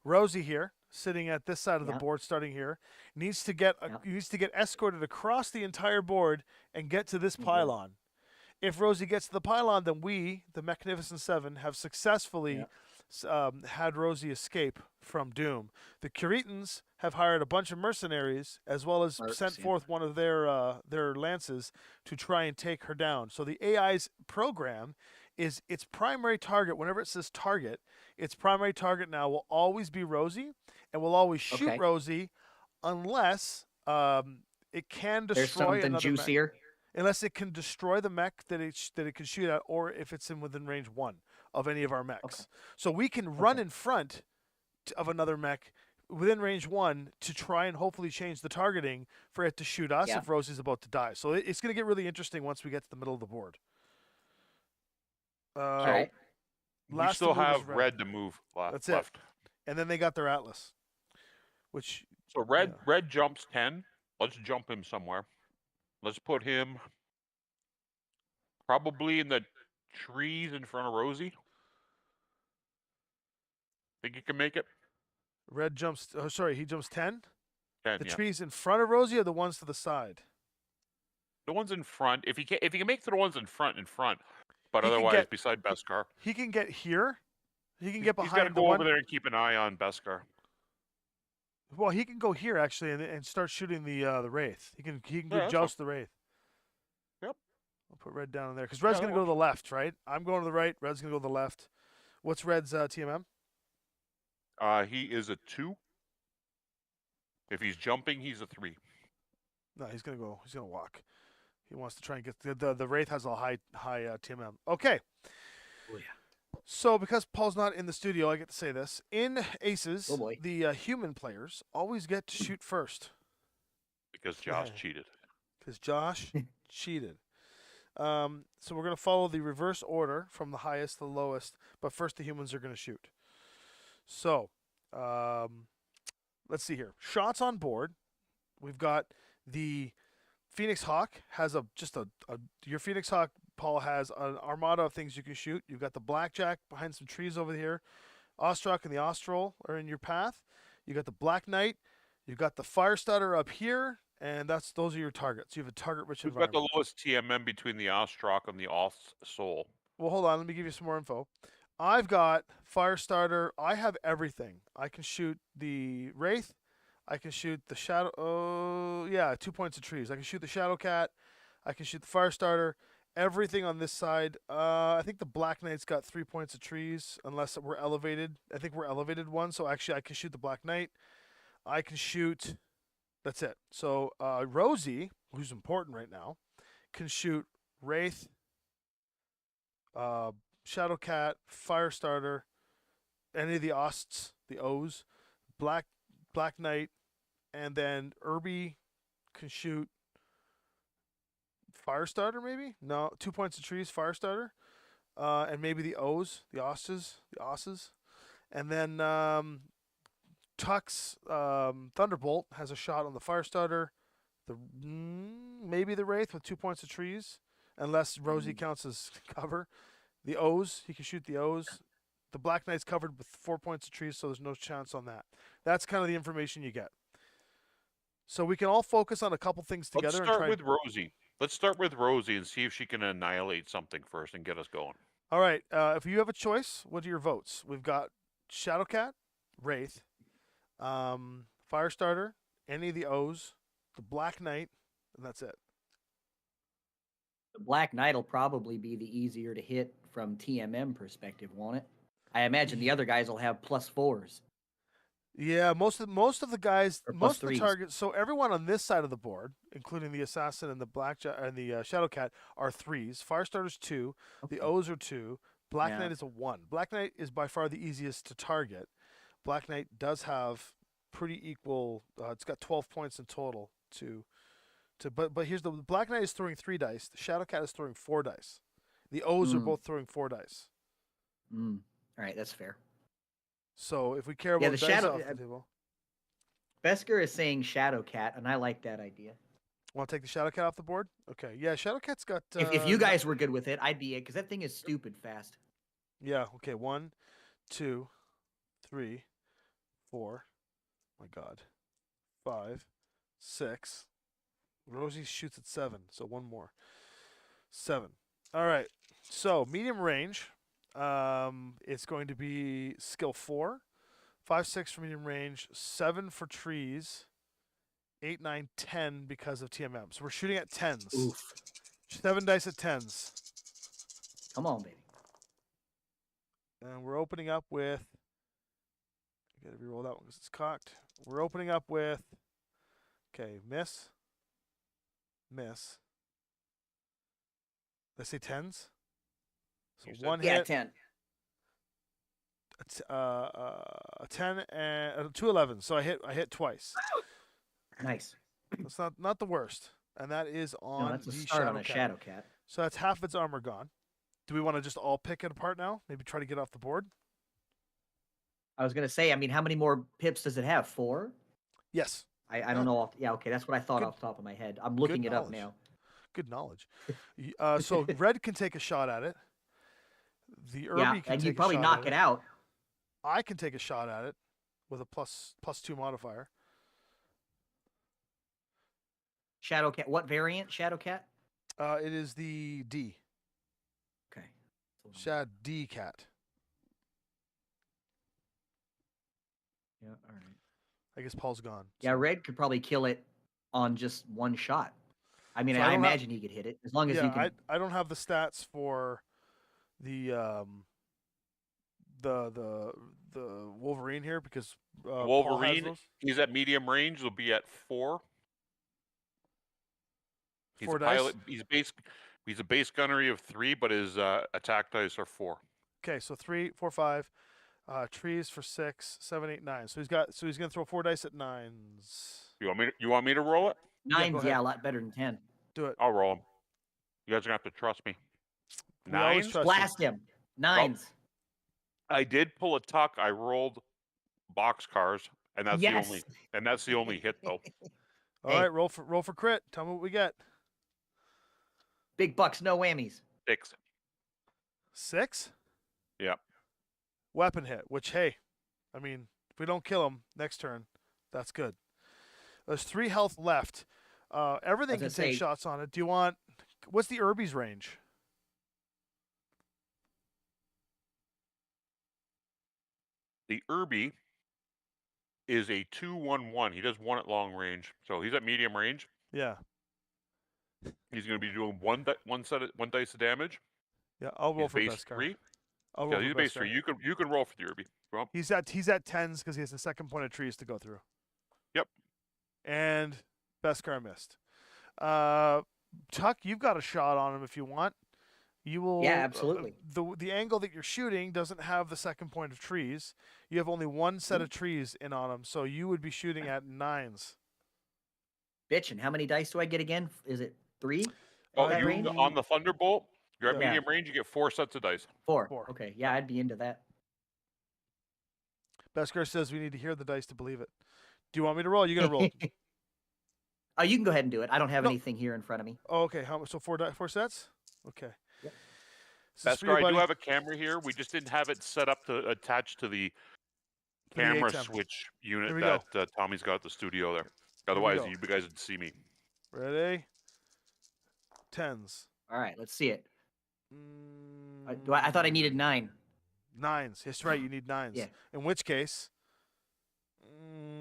B: Rosie here, sitting at this side of the board, starting here, needs to get escorted across the entire board and get to this pylon. If Rosie gets to the pylon, then we, the Mechnificent 7, have successfully had Rosie escape from Doom. The Curetans have hired a bunch of mercenaries, as well as sent forth one of their lances to try and take her down. So the AI's program is its primary target. Whenever it says target, its primary target now will always be Rosie, and will always shoot Rosie, unless it can destroy another
C: juicier.
B: Mech. Unless it can destroy the mech that it can shoot at, or if it's within range 1 of any of our mechs. So we can run in front of another mech within range 1 to try and hopefully change the targeting for it to shoot us if Rosie's about to die. So it's going to get really interesting once we get to the middle of the board.
C: All right.
A: We still have Red to move
B: left. That's
A: it.
B: And then they got their Atlas.
A: So Red jumps 10. Let's jump him somewhere. Let's put him probably in the trees in front of Rosie. Think you can make it?
B: Red jumps. Oh, sorry, he jumps 10.
A: 10.
B: The trees in front of Rosie, or the ones to the side?
A: The ones in front. If he can make the ones in front, but
B: He can
A: otherwise,
B: get-
A: beside Beskar,
B: He can get here. He can get
A: he's got to
B: behind the
A: go
B: one.
A: over there and keep an eye on Beskar.
B: Well, he can go here actually and start shooting the wraith. He can
A: Yeah,
B: go
A: that's
B: joust the wraith.
A: Yep.
B: I'll put red down there because red's
A: Yeah,
B: gonna go to the left, right? I'm going to the right. Red's gonna go to the left. What's red's TMM?
A: He is a 2. If he's jumping, he's a 3.
B: No, he's gonna go. He's gonna walk. He wants to try and get the wraith has a high TMM. Okay.
C: Oh, yeah.
B: So because Paul's not in the studio, I get to say this. In Aces,
C: Oh, boy.
B: the human players always get to shoot first
A: Because Josh cheated.
B: because Josh cheated. So we're gonna follow the reverse order from the highest to the lowest, but first the humans are gonna shoot. So, let's see here. Shots on board. We've got the Phoenix Hawk has your Phoenix Hawk, Paul, has an armada of things you can shoot. You've got the Blackjack behind some trees over here. Ostrak and the Austral are in your path. You got the Black Knight. You've got the Firestarter up here, and those are your targets. You have a target-rich
A: We've got
B: environment.
A: the lowest TMM between the Ostrak and the Soul.
B: Well, hold on. Let me give you some more info. I've got Firestarter. I have everything. I can shoot the Wraith. I can shoot the Shadow. Oh, yeah, 2 points of trees. I can shoot the Shadow Cat. I can shoot the Firestarter. Everything on this side. I think the Black Knight's got 3 points of trees, unless we're elevated. I think we're elevated 1, so actually I can shoot the Black Knight. I can shoot. That's it. So Rosie, who's important right now, can shoot Wraith, Shadow Cat, Firestarter, any of the Osts, the O's, Black Knight, and then Irby can shoot Firestarter, maybe? No, 2 points of trees, Firestarter. And maybe the O's, the Osses. And then Tux Thunderbolt has a shot on the Firestarter. Maybe the Wraith with 2 points of trees, unless Rosie counts as cover. The O's, he can shoot the O's. The Black Knight's covered with 4 points of trees, so there's no chance on that. That's kind of the information you get. So we can all focus on a couple things together.
A: Let's start with Rosie. Let's start with Rosie and see if she can annihilate something first and get us going.
B: All right. If you have a choice, what are your votes? We've got Shadowcat, Wraith, Firestarter, any of the O's, the Black Knight, and that's it.
C: The Black Knight will probably be the easier to hit from TMM perspective, won't it? I imagine the other guys will have +4s.
B: Yeah, most of the guys,
C: Or
B: most of the
C: +3s.
B: targets. So everyone on this side of the board, including the Assassin and the Blackjack and the Shadowcat, are 3s. Firestarter's 2.
C: Okay.
B: The O's are 2. Black
C: Yeah.
B: Knight is a 1. Black Knight is by far the easiest to target. Black Knight does have pretty equal. It's got 12 points in total but here's the Black Knight is throwing 3 dice. The Shadowcat is throwing 4 dice. The O's are both throwing 4 dice.
C: All right, that's fair.
B: So if we care about
C: the
B: dice
C: Shadow-
B: off the table,
C: Besker is saying Shadowcat, and I like that idea.
B: want to take the Shadowcat off the board? Okay, yeah, Shadowcat's got.
C: If you guys were good with it, I'd be it, because that thing is stupid fast.
B: Yeah. Okay. 1, 2, 3, 4. My God. 5, 6. Rosie shoots at 7, so one more. 7. All right. So medium range. It's going to be skill 4, 5, 6 for medium range, 7 for trees, 8, 9, 10 because of TMM. So we're shooting at 10s.
C: Oof.
B: 7 dice at 10s.
C: Come on, baby.
B: And we're opening up with. I gotta reroll that one because it's cocked. We're opening up with. Okay, miss. Miss. Let's say 10s. So
A: You said-
B: one
C: Yeah,
B: hit.
C: 10.
B: A 10 and 2 11s. So I hit twice.
C: Nice.
B: That's not the worst. And that is on
C: No, that's a
B: the
C: start on a
B: Shadowcat.
C: Shadowcat.
B: So that's half of its armor gone. Do we want to just all pick it apart now? Maybe try to get off the board?
C: I was going to say, I mean, how many more pips does it have? 4?
B: Yes.
C: I don't know. Yeah, okay, that's what I thought
B: Good-
C: off the top of my head. I'm looking it up
B: knowledge.
C: now.
B: Good knowledge. So red can take a shot at it. The Irby
C: Yeah,
B: can
C: and
B: take
C: you probably
B: a shot
C: knock
B: at
C: it out.
B: I can take a shot at it with a +2 modifier.
C: Shadowcat. What variant? Shadowcat?
B: It is the D.
C: Okay.
B: Shad D cat.
C: Yeah. All right.
B: I guess Paul's gone.
C: Yeah,
B: so-
C: red could probably kill it on just one shot. I mean,
B: So I
C: I
B: don't have-
C: imagine he could hit it as long as
B: yeah,
C: he can.
B: I don't have the stats for the Wolverine here because Paul has
A: Wolverine,
B: those.
A: he's at medium range. Will be at 4. He's
B: 4
A: a
B: dice?
A: pilot. He's a base gunnery of 3, but his attack dice are 4.
B: Okay, so 3, 4, 5. Trees for 6, 7, 8, 9. So he's gonna throw 4 dice at 9s.
A: You want me to roll it?
C: Nines,
B: ahead.
C: yeah, a lot better than 10.
B: Do it.
A: I'll roll them. You guys are gonna have to trust me.
B: We always
A: 9s.
B: trust
C: Blast him. Nines.
A: I did pull a tuck. I rolled boxcars, and that's
C: Yes.
A: the only hit though.
B: All
C: Hey.
B: right, roll for crit. Tell me what we get.
C: Big bucks, no whammies.
A: 6.
B: 6?
A: Yeah.
B: Weapon hit, which, hey, I mean, if we don't kill him next turn, that's good. There's 3 health left. Everything
C: I
B: can
C: was
B: take
C: gonna say-
B: shots on it. Do you want, what's the Irby's range?
A: The Irby is a 2-1-1. He does 1 at long range, so he's at medium range.
B: Yeah.
A: He's going to be doing one dice of damage.
B: Yeah, I'll roll
A: He's
B: for
A: base
B: best car.
A: 3.
B: I'll
A: Yeah,
B: roll
A: he's
B: for
A: base
B: best car.
A: 3. You can roll for the Irby. Well,
B: He's at 10s because he has the second point of trees to go through.
A: Yep.
B: And best car missed. Tuck, you've got a shot on him if you want. You will.
C: Yeah, absolutely.
B: The angle that you're shooting doesn't have the second point of trees. You have only one set of trees in on him, so you would be shooting at 9s.
C: Bitch, and how many dice do I get again? Is it 3?
A: oh,
C: that
A: you
C: range?
A: on the Thunderbolt, you're at
B: Yeah.
A: medium range. You get 4 sets of dice.
C: 4.
B: 4.
C: Okay, yeah, I'd be into that.
B: Beskar says we need to hear the dice to believe it. Do you want me to roll? You're gonna roll.
C: Oh, you can go ahead and do it. I don't have
B: No.
C: anything here in front of me.
B: Oh, okay. How much? So 4 sets. Okay.
C: Yep.
B: This is for you,
A: Beskar, I do
B: buddy.
A: have a camera here. We just didn't have it set up to attach to the
B: the
A: camera
B: ATEM.
A: switch
B: Here
A: unit
B: we go.
A: that Tommy's got at the studio there.
B: we
A: Otherwise,
B: go.
A: you guys would see me.
B: Ready? 10s.
C: All right, let's see it.
B: Mm,
C: I thought I needed 9.
B: 9s. That's right. You need 9s.
C: Yeah.
B: In which case.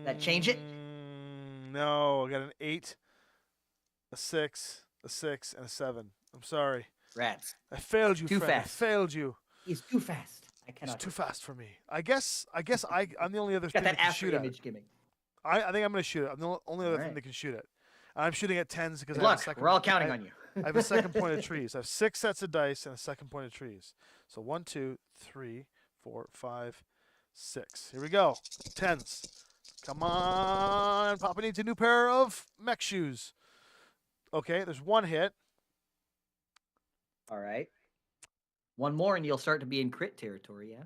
C: That change it?
B: No, I got an 8, a 6, a 6, and a 7. I'm sorry.
C: Rats.
B: I failed you,
C: Too
B: friend. I
C: fast.
B: failed you.
C: He's too fast. I
B: It's
C: cannot.
B: too fast for me. I'm the only other
C: Got
B: thing
C: that
B: that can
C: after
B: shoot at.
C: image gimmick.
B: I think I'm going to shoot it. I'm the only other thing
C: Alright.
B: that can shoot it. I'm shooting at 10s because
C: Good
B: I have a
C: luck.
B: second.
C: We're all counting on you.
B: I have a second point of trees. I have 6 sets of dice and a second point of trees. So 1, 2, 3, 4, 5, 6. Here we go. 10s. Come on. Papa needs a new pair of mech shoes. Okay, there's 1 hit.
C: All right. One more and you'll start to be in crit territory, yeah?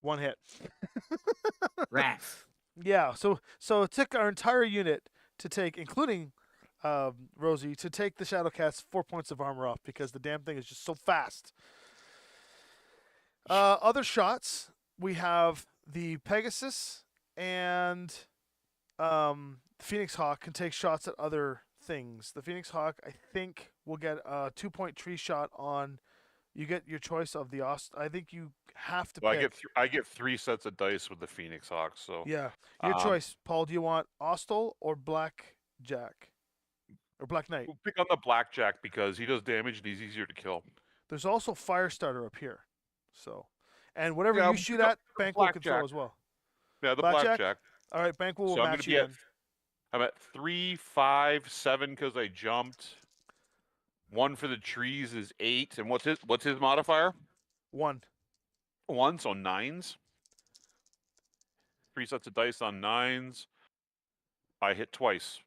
B: 1 hit.
C: Rats.
B: Yeah, so it took our entire unit to take, including Rosie, to take the Shadowcat's 4 points of armor off because the damn thing is just so fast. Other shots, we have the Pegasus and Phoenix Hawk can take shots at other things. The Phoenix Hawk, I think, will get a 2-point tree shot on. You get your choice of the I think you have to
A: Well,
B: pick.
A: I get 3 sets of dice with the Phoenix Hawks. So
B: Yeah, your
A: Um,
B: choice, Paul. Do you want Ostel or Blackjack? Or Black Knight?
A: we'll pick on the Blackjack because he does damage and he's easier to kill.
B: There's also Firestarter up here. So, and whatever
A: Yeah,
B: you
A: we'll
B: shoot
A: pick up
B: at, Banquo can throw
A: Blackjack.
B: as well.
A: Yeah, the
B: Blackjack?
A: Blackjack.
B: All right, Banquo will
A: So I'm
B: match
A: gonna
B: you
A: be
B: in.
A: I'm at 3, 5, 7 because I jumped. 1 for the trees is 8, and what's his modifier?
B: 1.
A: 1, so 9s. 3 sets of dice on 9s. I hit twice.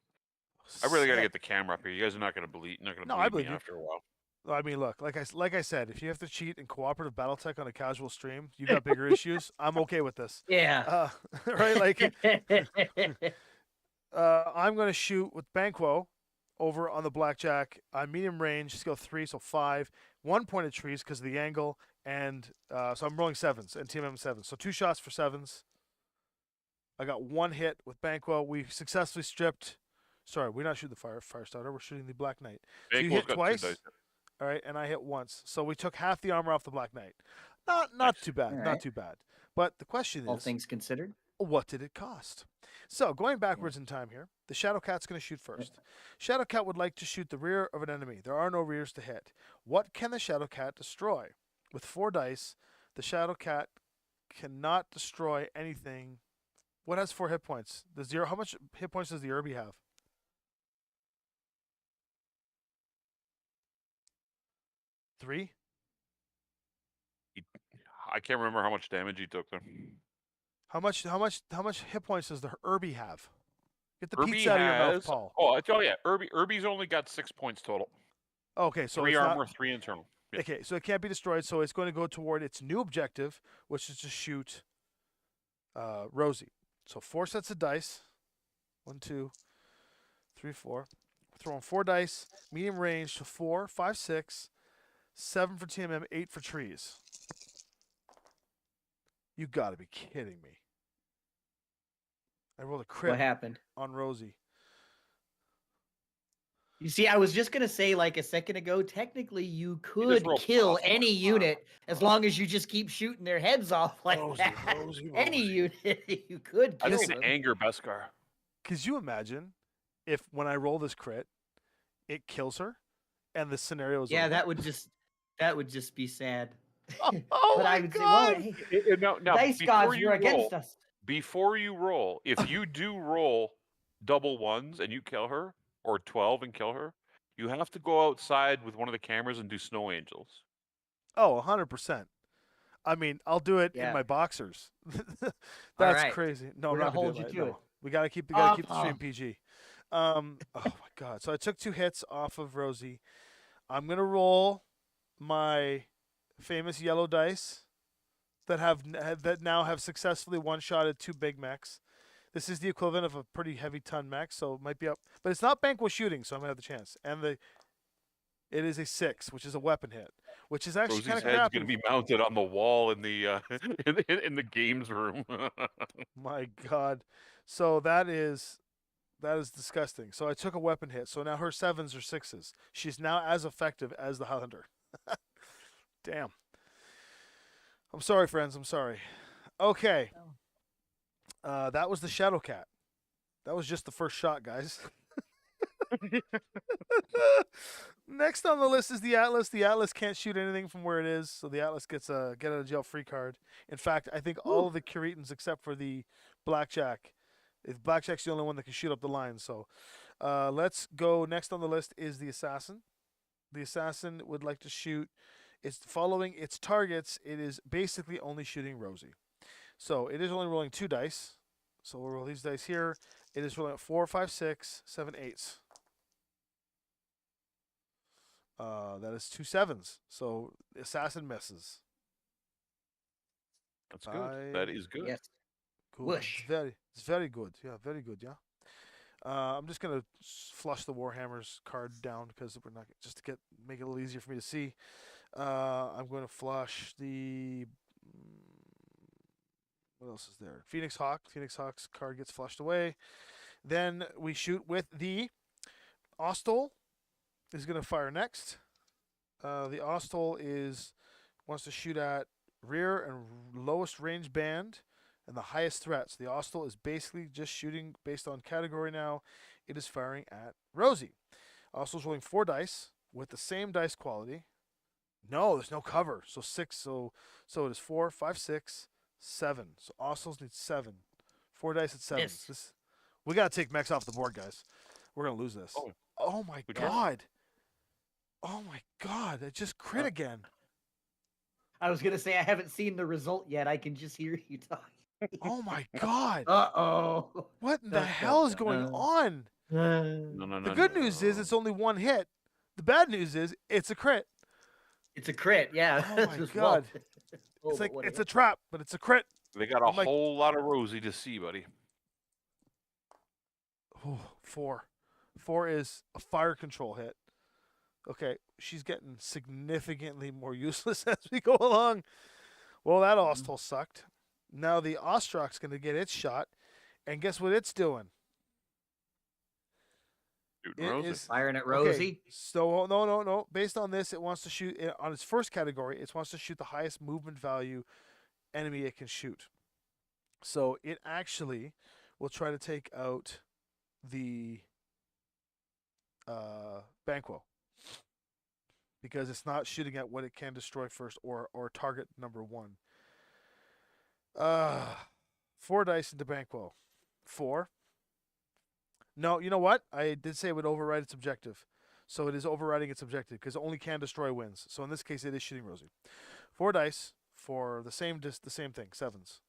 A: I really got to get the camera up here. You guys are not going to believe. Not going to
B: No, I
A: believe
B: believe
A: me
B: you.
A: after a while.
B: I mean, look, like I said, if you have to cheat in cooperative Battletech on a casual stream, you got bigger issues. I'm okay with this.
C: Yeah.
B: Right? Like, I'm going to shoot with Banquo over on the Blackjack. Medium range, skill 3, so 5. 1 point of trees because of the angle, and so I'm rolling 7s and TMM 7s. So 2 shots for 7s. I got 1 hit with Banquo. We successfully stripped Sorry, we're not shooting the fire starter. We're shooting the Black Knight. So
A: Banquo's
B: you hit
A: got
B: twice.
A: 2 dice.
B: All right, and I hit once. So we took half the armor off the Black Knight. Not
A: Nice.
B: too bad.
C: All
B: Not
C: right.
B: too bad. But the question
C: All
B: is,
C: things considered.
B: what did it cost? So going backwards in time here, the Shadow Cat's going to shoot first. Shadow Cat would like to shoot the rear of an enemy. There are no rears to hit. What can the Shadow Cat destroy? With 4 dice, the Shadow Cat cannot destroy anything. What has 4 hit points? How much hit points does the Irby have? 3?
A: I can't remember how much damage he took there.
B: How much hit points does the Irby have? Get the
A: Irby
B: pizza out of your mouth,
A: has.
B: Paul.
A: Oh yeah. Irby's only got 6 points total.
B: Okay, so
A: 3
B: it's
A: armor,
B: not,
A: 3 internal. Yeah.
B: okay, so it can't be destroyed. So it's going to go toward its new objective, which is to shoot Rosie. So 4 sets of dice. 1, 2, 3, 4. Throwing 4 dice, medium range to 4, 5, 6, 7 for TMM, 8 for trees. You got to be kidding me. I rolled a crit
C: What happened?
B: on Rosie.
C: You see, I was just gonna say like a second ago. Technically, you could
A: roll
C: kill
A: plus
C: any unit as long as you just keep shooting their heads off like
B: Rosie,
C: that.
B: Rosie,
C: Any
B: Rosie.
C: unit you could
A: I
C: kill
A: think
C: them.
A: it's anger Beskar.
B: Could you imagine if when I roll this crit, it kills her, and the scenario is
C: Yeah,
B: over?
C: that would just be sad.
B: Oh
C: but
B: my
C: I would say,
B: God!
C: well, hey,
A: Now,
C: dice
A: before
C: gods,
A: you
C: you're
A: roll,
C: against us.
A: Before you roll, if you do roll double ones and you kill her, or 12 and kill her, you have to go outside with one of the cameras and do snow angels.
B: Oh, 100%. I mean, I'll do it in
C: Yeah.
B: my boxers. That's
C: right.
B: crazy. No,
C: We're
B: I'm not
C: gonna
B: gonna do
C: hold
B: it.
C: you to
B: No,
C: it.
B: we gotta keep the stream PG. Oh my God! So I took 2 hits off of Rosie. I'm gonna roll my famous yellow dice that now have successfully one-shotted 2 big mechs. This is the equivalent of a pretty heavy ton mech, so it might be up, but it's not Banquo shooting, so I'm gonna have the chance. And it is a 6, which is a weapon hit, which is actually kind
A: Rosie's
B: of
A: head's
B: crappy.
A: going to be mounted on the wall in the in the games room.
B: My God, so that is disgusting. So I took a weapon hit, so now her 7s are 6s. She's now as effective as the Highlander. Damn. I'm sorry, friends. I'm sorry. Okay. That was the Shadow Cat. That was just the first shot, guys. Next on the list is the Atlas. The Atlas can't shoot anything from where it is, so the Atlas gets a get out of jail free card. In fact, I think all of the Curetans except for the Blackjack. If Blackjack's the only one that can shoot up the line, so let's go. Next on the list is the Assassin. The Assassin would like to shoot. It's following its targets. It is basically only shooting Rosie. So it is only rolling 2 dice. So we'll roll these dice here. It is rolling 4, 5, 6, 7, 8s. That is 2 7s. So the Assassin misses.
A: That's good. That is good.
C: Yes.
B: Good.
C: Whoosh.
B: It's very good. Yeah, very good. Yeah. I'm just gonna flush the Warhammers card down because we're not just to make it a little easier for me to see. I'm going to flush the. What else is there? Phoenix Hawk. Phoenix Hawk's card gets flushed away. Then we shoot with the Ostol. Is going to fire next. The Ostol wants to shoot at rear and lowest range band and the highest threat. So the Ostol is basically just shooting based on category now. It is firing at Rosie. Ostol's rolling 4 dice with the same dice quality. No, there's no cover. So 6. So it is 4, 5, 6, 7. So Ostol's needs 7. 4 dice at 7.
C: Miss.
B: We gotta take mechs off the board, guys. We're gonna lose this. Oh my God. Oh my God. It just crit again.
C: I was gonna say I haven't seen the result yet. I can just hear you talking.
B: Oh my God.
C: Uh-oh.
B: What in the hell is going on?
A: No.
B: The good news is it's only 1 hit. The bad news is it's a crit.
C: It's a crit, yeah.
B: Oh my God. It's like it's a trap, but it's a crit.
A: They got a whole lot of Rosie to see, buddy.
B: Oh, 4. 4 is a fire control hit. Okay, she's getting significantly more useless as we go along. Well, that Ostol sucked. Now the Ostrok's going to get its shot, and guess what it's doing?
A: Shooting
B: It
A: Rosie.
B: is
C: Firing at
B: okay.
C: Rosie.
B: So no. Based on this, it wants to shoot on its first category. It wants to shoot the highest movement value enemy it can shoot. So it actually will try to take out the Banquo because it's not shooting at what it can destroy first or target number one. 4 dice into Banquo. 4. No, you know what? I did say it would override its objective. So it is overriding its objective because only can destroy wins. So in this case, it is shooting Rosie. 4 dice for the same thing. 7s.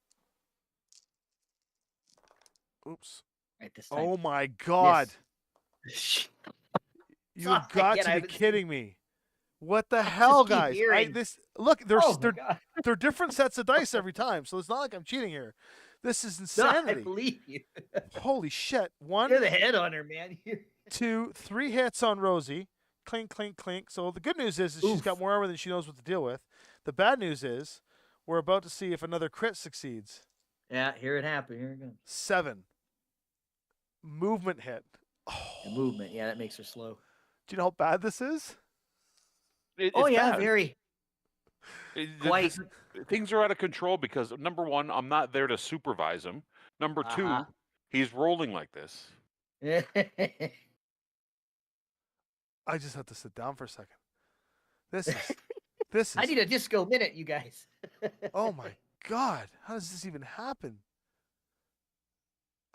B: Oops.
C: Right this time.
B: Oh my God.
C: Miss.
B: You've
C: Sorry,
B: got
C: again,
B: to
C: I
B: be
C: haven't seen-
B: kidding me. What the
C: I
B: hell,
C: just keep
B: guys?
C: hearing-
B: Look,
C: Oh my God.
B: they're different sets of dice every time. So it's not like I'm cheating here. This is
C: No, I
B: insanity.
C: believe you.
B: Holy shit. 1,
C: You're the head hunter, man.
B: 2, 3 hits on Rosie. Clink, clink, clink. So the good news is she's got
C: Oof.
B: more armor than she knows what to deal with. The bad news is we're about to see if another crit succeeds.
C: Yeah, here it happened. Here it goes.
B: 7. Movement hit.
C: The movement. Yeah, that makes her slow.
B: Do you know how bad this is?
C: Oh
A: It's
C: yeah,
A: bad.
C: very. Quite.
A: Things are out of control because number one, I'm not there to supervise him. Number
C: Uh-huh.
A: 2, he's rolling like this.
B: I just have to sit down for a second. This
C: I
B: is
C: need a disco minute, you guys.
B: oh my God. How does this even happen?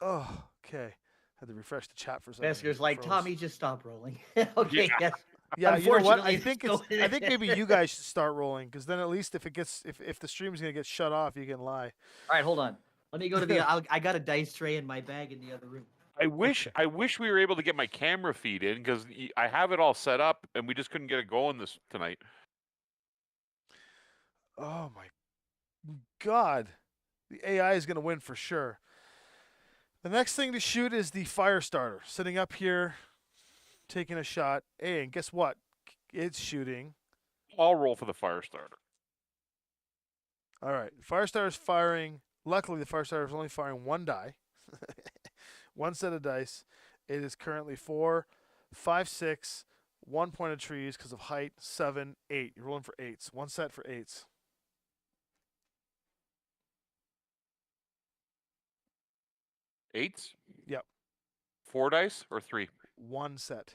B: Oh, okay. Had to refresh the chat for a second.
C: Vesker's like,
B: Froze.
C: Tommy, just stop rolling. Okay,
A: Yeah.
C: yes.
B: Yeah, you know what? I
C: Unfortunately,
B: think
C: it's
B: I think maybe you guys should start rolling because then at least if the stream is gonna get shut off, you can lie.
C: All right, hold on. Let me go to the. I got a dice tray in my bag in the other room.
A: I wish we were able to get my camera feed in because I have it all set up and we just couldn't get it going tonight.
B: Oh my God, the AI is gonna win for sure. The next thing to shoot is the fire starter, sitting up here, taking a shot. Hey, and guess what? It's shooting.
A: I'll roll for the fire starter.
B: All right, fire starter's firing. Luckily, the fire starter is only firing 1 die, 1 set of dice. It is currently 4, 5, 6, 1 point of trees because of height. 7, 8. You're rolling for 8s. 1 set for 8s.
A: Eights?
B: Yep.
A: 4 dice or 3?
B: 1 set.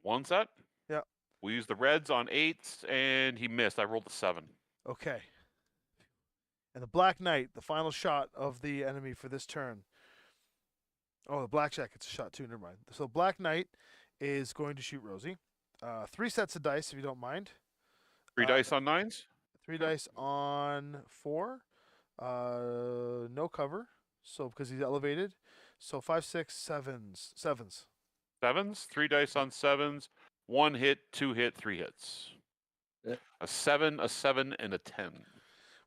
A: 1 set?
B: Yep.
A: We used the reds on 8s and he missed. I rolled a 7.
B: Okay. And the Black Knight, the final shot of the enemy for this turn. Oh, the Blackjack gets a shot too. Never mind. So Black Knight is going to shoot Rosie. 3 sets of dice, if you don't mind.
A: 3 dice on 9s?
B: 3 dice on 4. No cover. So because he's elevated. So 5, 6, 7s. 7s.
A: 7s? 3 dice on 7s. 1 hit, 2 hit, 3 hits.
C: Yeah.
A: A 7, a 7, and a 10.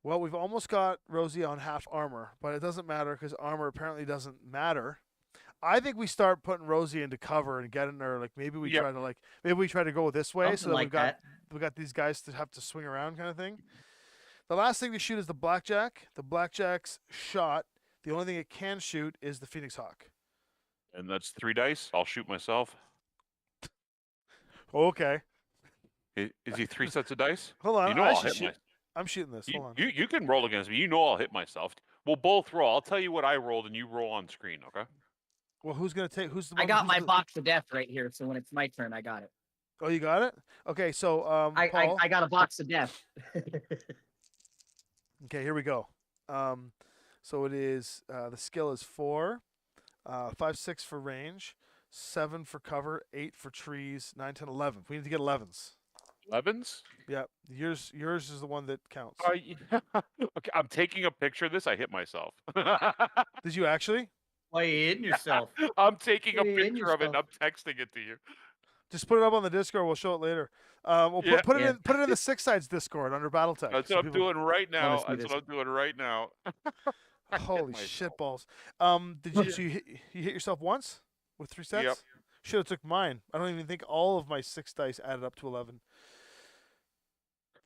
B: Well, we've almost got Rosie on half armor, but it doesn't matter because armor apparently doesn't matter. I think we start putting Rosie into cover and getting her. Like maybe we try to go this way,
C: Something
B: so that
C: like
B: we got these guys to have to swing around, kind of thing. The last thing to shoot is the Blackjack. The Blackjack's shot. The only thing it can shoot is the Phoenix Hawk.
A: And that's 3 dice. I'll shoot myself.
B: Okay,
A: Is he 3 sets of dice?
B: hold on.
A: You know
B: I
A: I'll
B: should
A: hit
B: shoot. I'm shooting this. Hold on.
A: You can roll against me. You know I'll hit myself. We'll both roll. I'll tell you what I rolled and you roll on screen, okay?
B: Well, who's gonna take? Who's the?
C: I
B: one
C: got
B: who's
C: my
B: the-
C: box of death right here, so when it's my turn, I got it.
B: Oh, you got it. Okay, so Paul.
C: I got a box of death.
B: Okay, here we go. So it is the skill is 4, 5, 6 for range, 7 for cover, 8 for trees, 9, 10, 11. We need to get 11s.
A: 11s?
B: Yeah, yours is the one that counts.
A: Okay, I'm taking a picture of this. I hit myself.
B: Did you actually?
C: Why you hitting yourself?
A: I'm taking a
C: You're hitting
A: picture of it and I'm
C: yourself.
A: texting it to you.
B: Just put it up on the Discord. We'll show it later. We'll
A: Yeah.
B: put it
C: Yeah.
B: in put it in the Six Sides Discord under BattleTech.
A: That's
B: so
A: what I'm
B: people-
A: doing right now.
C: see
A: That's
C: this.
A: what I'm doing right now. I hit
B: Holy
A: myself.
B: shit balls. Did you, so you hit yourself once with 3 sets?
A: Yep.
B: Should have took mine. I don't even think all of my 6 dice added up to 11.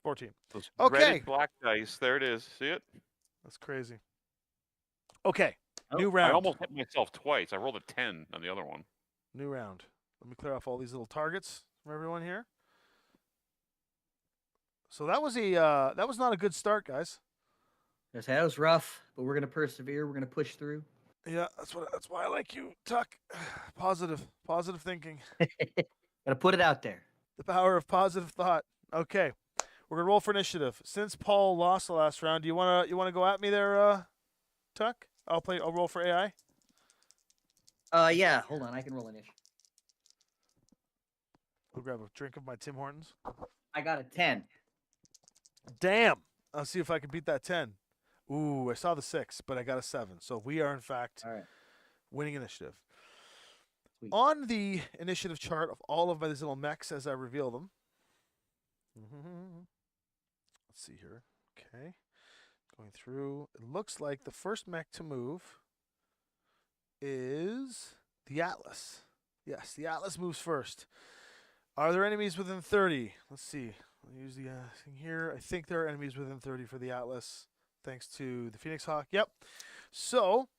B: 14.
A: Those
B: Okay.
A: Dreaded black dice. There it is. See it?
B: That's crazy. Okay,
C: Oh,
B: new
A: I
B: round.
A: almost hit myself twice. I rolled a 10 on the other one.
B: New round. Let me clear off all these little targets from everyone here. So that was not a good start, guys.
C: Yes, that was rough, but we're gonna persevere. We're gonna push through.
B: Yeah, that's why I like you, Tuck. Positive thinking.
C: Gotta put it out there.
B: The power of positive thought. Okay, we're gonna roll for initiative. Since Paul lost the last round, do you wanna go at me there, Tuck? I'll roll for AI.
C: Yeah. Hold on, I can roll initiative.
B: I'll grab a drink of my Tim Hortons.
C: I got a 10.
B: Damn. I'll see if I can beat that 10. Ooh, I saw the 6, but I got a 7. So we are in fact
C: All right.
B: winning initiative.
C: Sweet.
B: On the initiative chart of all of these little mechs as I reveal them. Let's see here. Okay. Going through. It looks like the first mech to move is the Atlas. Yes, the Atlas moves first. Are there enemies within 30? Let's see. I'll use the thing here. I think there are enemies within 30 for the Atlas, thanks to the Phoenix Hawk. Yep. So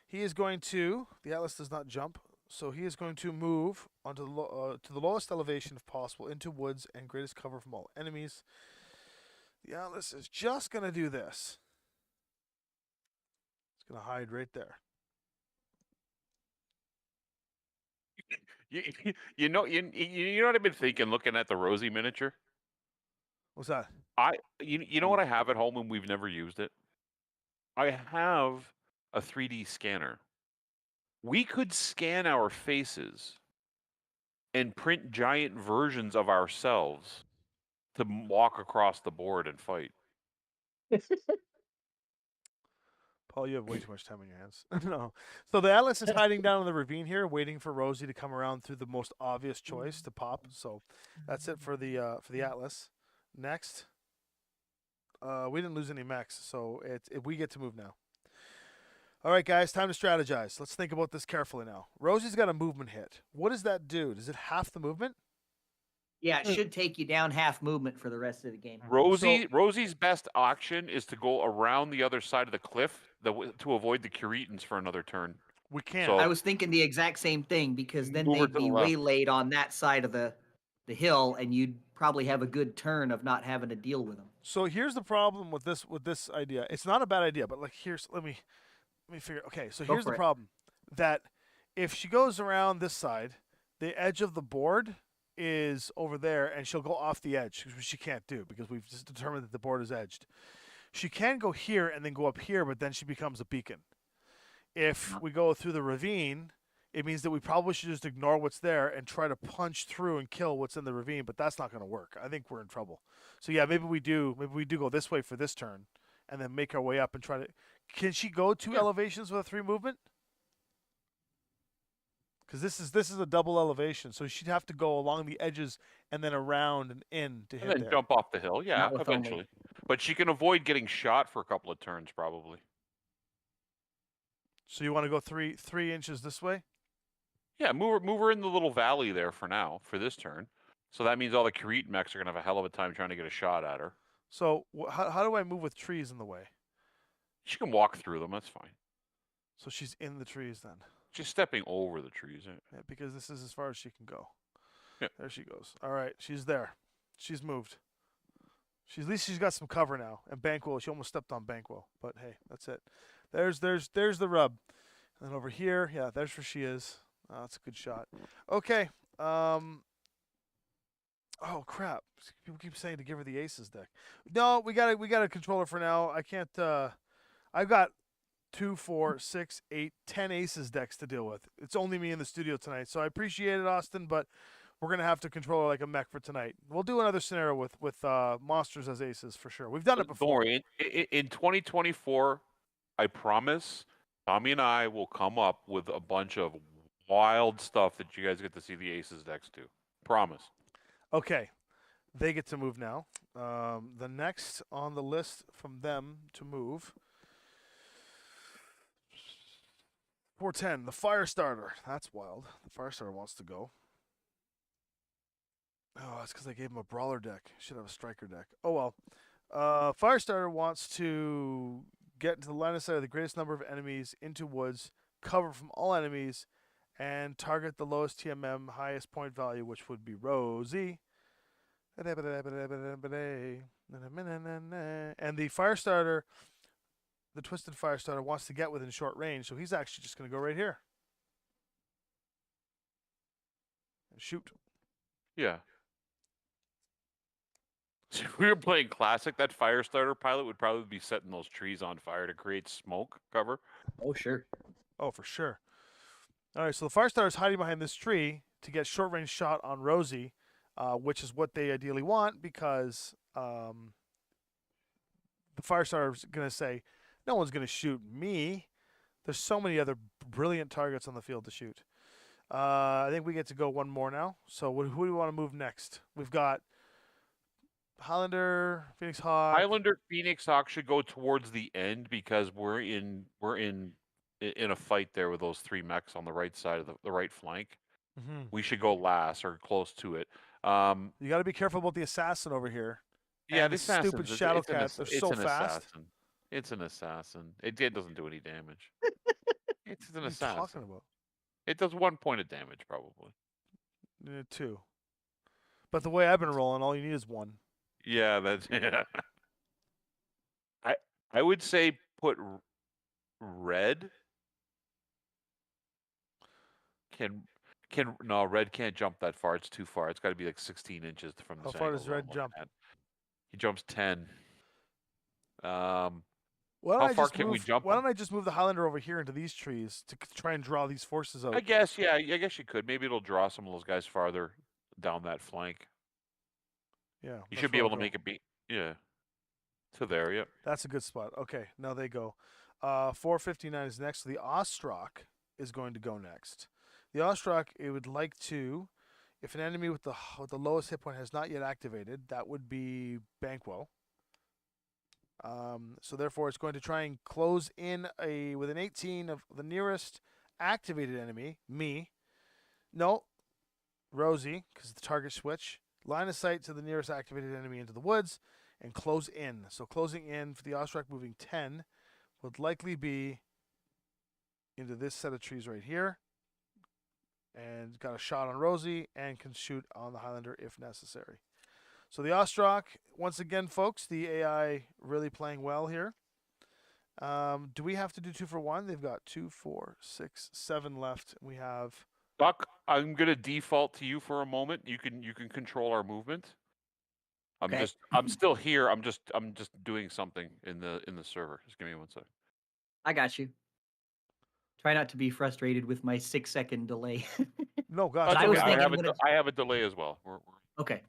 B: he is going to. The Atlas does not jump, so he is going to move onto to the lowest elevation if possible, into woods and greatest cover from all enemies. The Atlas is just going to do this. It's going to hide right there.
A: You know what I've been thinking looking at the Rosie miniature?
B: What's that?
A: You know what I have at home and we've never used it? I have a 3D scanner. We could scan our faces and print giant versions of ourselves to walk across the board and fight.
B: Paul, you have way too much time on your hands. No. So the Atlas is hiding down in the ravine here, waiting for Rosie to come around through the most obvious choice to pop. So that's it for the Atlas. Next. We didn't lose any mechs, so we get to move now. All right, guys, time to strategize. Let's think about this carefully now. Rosie's got a movement hit. What does that do? Does it half the movement?
C: Yeah, it should take you down half movement for the rest of the game.
A: Rosie's best option is to go around the other side of the cliff to avoid the Curetans for another turn.
B: We can't.
A: So-
C: I was thinking the exact same thing because then
A: Move her
C: they'd
A: to the
C: be
A: left.
C: waylaid on that side of the hill, and you'd probably have a good turn of not having to deal with them.
B: So here's the problem with this idea. It's not a bad idea, but like let me figure. Okay, so here's the problem: that if she goes around this side, the edge of the board is over there, and she'll go off the edge, which she can't do because we've just determined that the board is edged. She can go here and then go up here, but then she becomes a beacon. If we go through the ravine, it means that we probably should just ignore what's there and try to punch through and kill what's in the ravine, but that's not going to work. I think we're in trouble. So yeah, maybe we do go this way for this turn and then make our way up and try to. Can she go 2 elevations with a 3 movement? Because this is a double elevation, so she'd have to go along the edges and then around and in to hit
A: And then
B: there.
A: jump off the hill, yeah,
C: Not with
A: eventually. But she can avoid getting shot for a couple of turns, probably.
B: So you want to go 3 inches this way?
A: Yeah, move her in the little valley there for now, for this turn. So that means all the Cretan mechs are going to have a hell of a time trying to get a shot at her.
B: So how do I move with trees in the way?
A: She can walk through them, that's fine.
B: So she's in the trees then.
A: She's stepping over the trees.
B: Yeah, because this is as far as she can go.
A: Yeah.
B: There she goes. All right, she's there. She's moved. At least she's got some cover now. And Banquo, she almost stepped on Banquo, but hey, that's it. There's the rub. And then over here, yeah, there's where she is. That's a good shot. Okay. Oh crap! People keep saying to give her the aces deck. No, we got a controller for now. I can't. I've got 2, 4, 6, 8, 10 aces decks to deal with. It's only me in the studio tonight, so I appreciate it, Austin, but we're gonna have to control her like a mech for tonight. We'll do another scenario with monsters as aces for sure. We've done it before.
A: Don't worry. In 2024, I promise, Tommy and I will come up with a bunch of wild stuff that you guys get to see the aces decks do. Promise.
B: Okay, they get to move now. The next on the list from them to move. 410, the Firestarter. That's wild. The Firestarter wants to go. Oh, that's because I gave him a brawler deck. Should have a striker deck. Oh well. Firestarter wants to get into the line of sight of the greatest number of enemies into woods, cover from all enemies, and target the lowest TMM, highest point value, which would be Rosie. And the Firestarter, the Twisted Firestarter, wants to get within short range, so he's actually just going to go right here. And shoot.
A: Yeah. So if we were playing Classic, that Firestarter pilot would probably be setting those trees on fire to create smoke cover.
C: Oh, sure.
B: Oh, for sure. All right, so the Firestarter is hiding behind this tree to get short range shot on Rosie, which is what they ideally want because the Firestarter is going to say, no one's going to shoot me. There's so many other brilliant targets on the field to shoot. I think we get to go one more now. So who do we want to move next? We've got Highlander, Phoenix Hawk.
A: Highlander, Phoenix Hawk should go towards the end because we're in a fight there with those 3 mechs on the right side of the right flank.
B: Mm-hmm.
A: We should go last or close to it.
B: You got to be careful about the assassin over here.
A: Yeah,
B: and
A: the
B: stupid shadow cats. They're so fast.
A: Assassin. It's an assassin. It doesn't do any damage. It's an
B: What are you
A: assassin.
B: talking about?
A: It does 1 point of damage probably.
B: 2. But the way I've been rolling, all you need is 1.
A: Yeah, that's yeah. I would say put red. No, red can't jump that far. It's too far. It's got to be like 16 inches from the.
B: How far does red jump?
A: He jumps 10.
B: How
A: far can we jump?
B: Why don't I just move the Highlander over here into these trees to try and draw these forces out?
A: I guess, yeah. I guess you could. Maybe it'll draw some of those guys farther down that flank.
B: Yeah.
A: You should be able to make it be. Yeah. To there, yep.
B: That's a good spot. Okay, now they go. 459 is next. So the Ostrock is going to go next. The Ostrock, it would like to, if an enemy with the lowest hit point has not yet activated, that would be Banquo. So therefore, it's going to try and close in with an 18 of the nearest activated enemy, me. No, Rosie, because the target switch. Line of sight to the nearest activated enemy into the woods, and close in. So closing in for the Ostrock moving 10 would likely be into this set of trees right here. And got a shot on Rosie and can shoot on the Highlander if necessary. So the Ostrock, once again, folks, the AI really playing well here. Do we have to do 2 for 1? They've got 2, 4, 6, 7 left. We have
A: Buck, I'm gonna default to you for a moment. You can control our movement. I'm still here. I'm just doing something in the server. Just give me 1 sec.
C: I got you. Try not to be frustrated with my 6-second delay.
B: no, gosh.
C: I was thinking
A: I have a delay as well. We're...
C: Okay.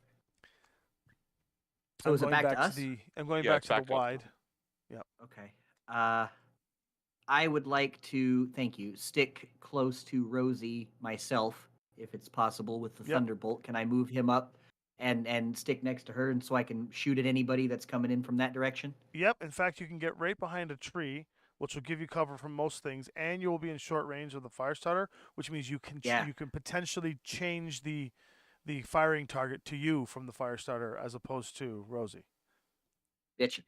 C: So is it back to us?
B: I'm going back to the wide.
C: Yep. Okay. I would like to, thank you, stick close to Rosie myself, if it's possible, with the Thunderbolt. Can I move him up and stick next to her, and so I can shoot at anybody that's coming in from that direction?
B: Yep. In fact, you can get right behind a tree, which will give you cover from most things, and you will be in short range of the Firestarter, which means you can potentially change the firing target to you from the Firestarter as opposed to Rosie.
C: Bitchin'.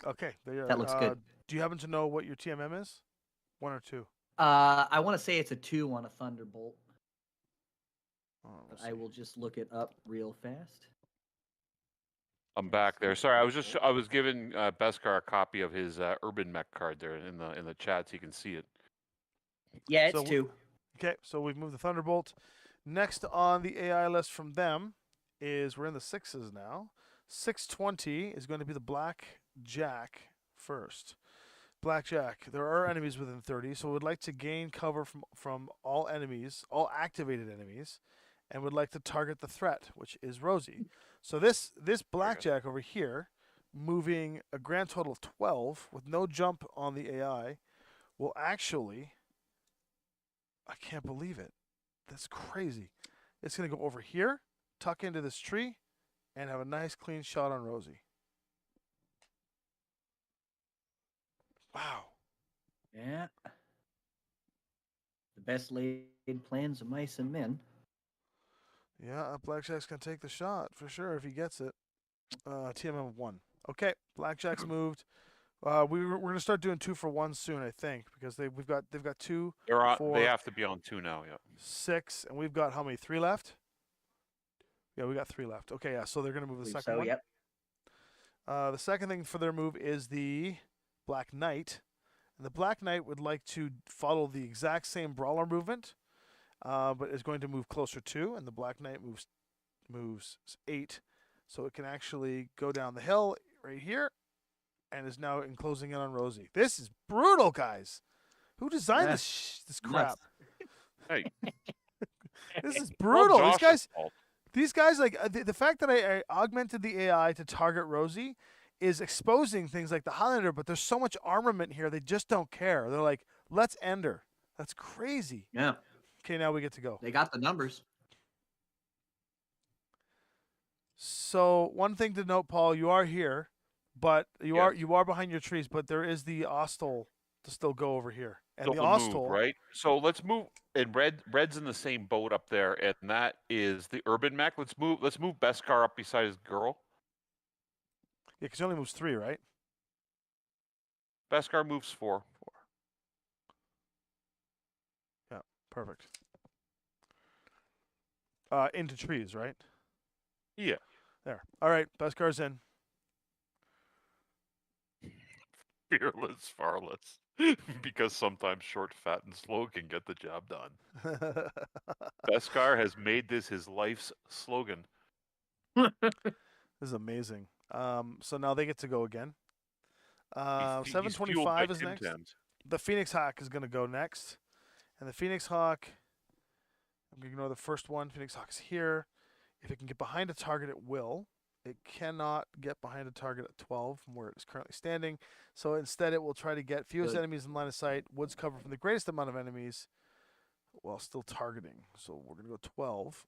B: Okay,
C: that looks good.
B: Do you happen to know what your TMM is? 1 or 2?
C: I want to say it's a 2 on a Thunderbolt. I will just look it up real fast.
A: I'm back there. Sorry, I was giving Beskar a copy of his Urban Mech card there in the chat, so you can see it.
C: Yeah, it's 2.
B: Okay, so we've moved the Thunderbolt. Next on the AI list from them is we're in the 6s now. 620 is going to be the Blackjack first. Blackjack. There are enemies within 30, so would like to gain cover from all enemies, all activated enemies, and would like to target the threat, which is Rosie. So this Blackjack over here, moving a grand total of 12 with no jump on the AI, will actually, I can't believe it. That's crazy. It's going to go over here, tuck into this tree, and have a nice clean shot on Rosie. Wow.
C: Yeah. The best laid plans of mice and men.
B: Yeah, Blackjack's going to take the shot for sure if he gets it. TMM of 1. Okay, Blackjack's moved. We're gonna start doing 2 for 1 soon, I think, because they've got 2,
A: They
B: 4,
A: have to be on 2 now. Yeah.
B: 6, and we've got how many? 3 left. Yeah, we got 3 left. Okay, yeah. So they're gonna move the
C: Believe
B: second
C: so,
B: one.
C: yep.
B: The second thing for their move is the Black Knight, and the Black Knight would like to follow the exact same brawler movement, but is going to move closer to, and the Black Knight moves 8, so it can actually go down the hill right here, and is now enclosing in on Rosie. This is brutal, guys. Who designed this crap?
A: Hey,
B: This is
A: it's all
B: brutal.
A: Josh's fault.
B: These guys, like the fact that I augmented the AI to target Rosie is exposing things like the Highlander, but there's so much armament here, they just don't care. They're like, let's end her. That's crazy.
C: Yeah.
B: Okay, now we get to go.
C: They got the numbers.
B: So one thing to note, Paul, you are here, but you are behind your trees, but there is the Ostel to still go over here. And
A: Still
B: the
A: the
B: Ostel,
A: move, right? So let's move. And Red's in the same boat up there, and that is the urban mech. Let's move Beskar up beside his girl.
B: yeah, because he only moves 3, right?
A: Beskar moves 4.
B: Yeah, perfect. Into trees, right?
A: Yeah.
B: There. All right, Beskar's in.
A: Fearless, farless. Because sometimes short, fat, and slow can get the job done. Beskar has made this his life's slogan.
B: This is amazing. So now they get to go again.
A: He's fueled
B: 725
A: by
B: is
A: Tim
B: next.
A: Tams.
B: The Phoenix Hawk is going to go next. And the Phoenix Hawk, I'm going to ignore the first one. Phoenix Hawk is here. If it can get behind a target, it will. It cannot get behind a target at 12 from where it is currently standing. So instead, it will try to get fewest
C: Good.
B: enemies in line of sight, woods cover from the greatest amount of enemies while still targeting. So we're going to go 12.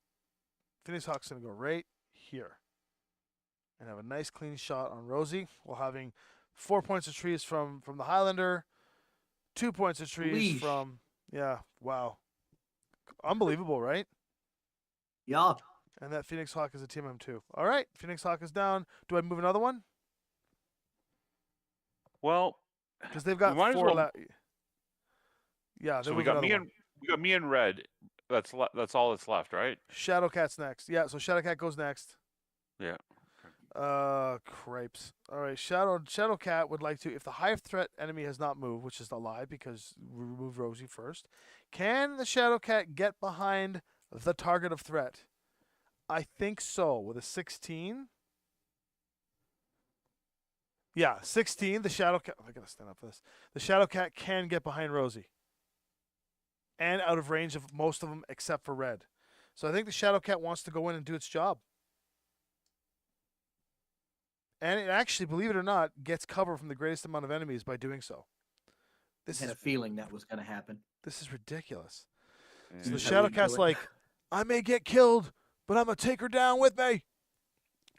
B: Phoenix Hawk's going to go right here and have a nice clean shot on Rosie while having 4 points of trees from the Highlander, 2 points of trees
C: Leash.
B: from, yeah, wow. Unbelievable, right?
C: Yeah.
B: And that Phoenix Hawk is a Team M2. All right, Phoenix Hawk is down. Do I move another one?
A: Well,
B: Because they've got
A: we might as
B: 4
A: well-
B: left. Yeah,
A: so
B: they
A: we
B: move
A: got
B: another
A: me
B: one.
A: and Red. That's all that's left, right?
B: Shadowcat's next. Yeah, so Shadowcat goes next.
A: Yeah.
B: Cripes. All right, Shadowcat would like to, if the high threat enemy has not moved, which is a lie because we removed Rosie first, can the Shadowcat get behind the target of threat? I think so, with a 16. Yeah, 16. The Shadowcat. I gotta stand up for this. The Shadowcat can get behind Rosie, and out of range of most of them except for Red. So I think the Shadowcat wants to go in and do its job. And it actually, believe it or not, gets cover from the greatest amount of enemies by doing so. This
C: Had
B: is
C: a feeling that was going to happen.
B: this is ridiculous. So
A: Yeah.
B: the
C: This is how you do
B: Shadowcat's
C: it.
B: like, I may get killed, but I'm gonna take her down with me.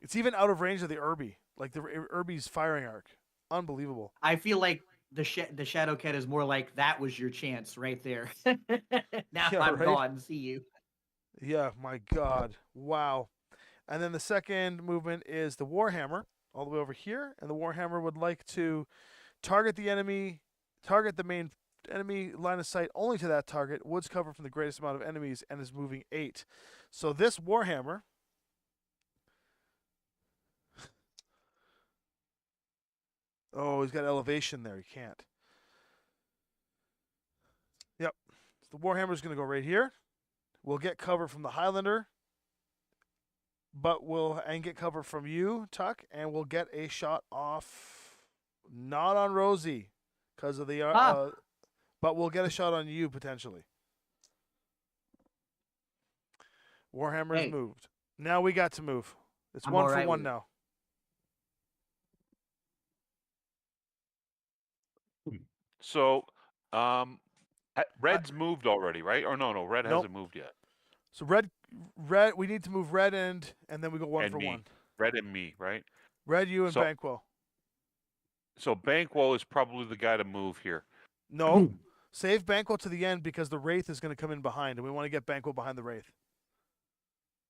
B: It's even out of range of the Irby, like the Irby's firing arc. Unbelievable.
C: I feel like the Shadowcat is more like that was your chance right there. Now
B: Yeah,
C: I'm
B: right?
C: gone. See you.
B: Yeah, my God. Wow. And then the second movement is the Warhammer, all the way over here. And the Warhammer would like to target the enemy, target the main enemy line of sight only to that target, woods cover from the greatest amount of enemies, and is moving 8. So this Warhammer. Oh, he's got elevation there. He can't. Yep. So the Warhammer's going to go right here. We'll get cover from the Highlander, but we'll get cover from you, Tuck, and we'll get a shot off, not on Rosie, because of the but we'll get a shot on you potentially. Warhammer's
C: Hey.
B: moved. Now we got to move. It's
C: I'm
B: 1
C: all
B: for
C: right
B: 1
C: with it.
B: now.
A: So, Red's moved already, right? Or no, Red
B: Nope.
A: hasn't moved yet.
B: So red, we need to move Red and then we go 1
A: And
B: for
A: me.
B: 1.
A: Red and me, right?
B: Red, you, and
A: So-
B: Banquo.
A: So Banquo is probably the guy to move here.
B: No, save Banquo to the end because the Wraith is going to come in behind, and we want to get Banquo behind the Wraith.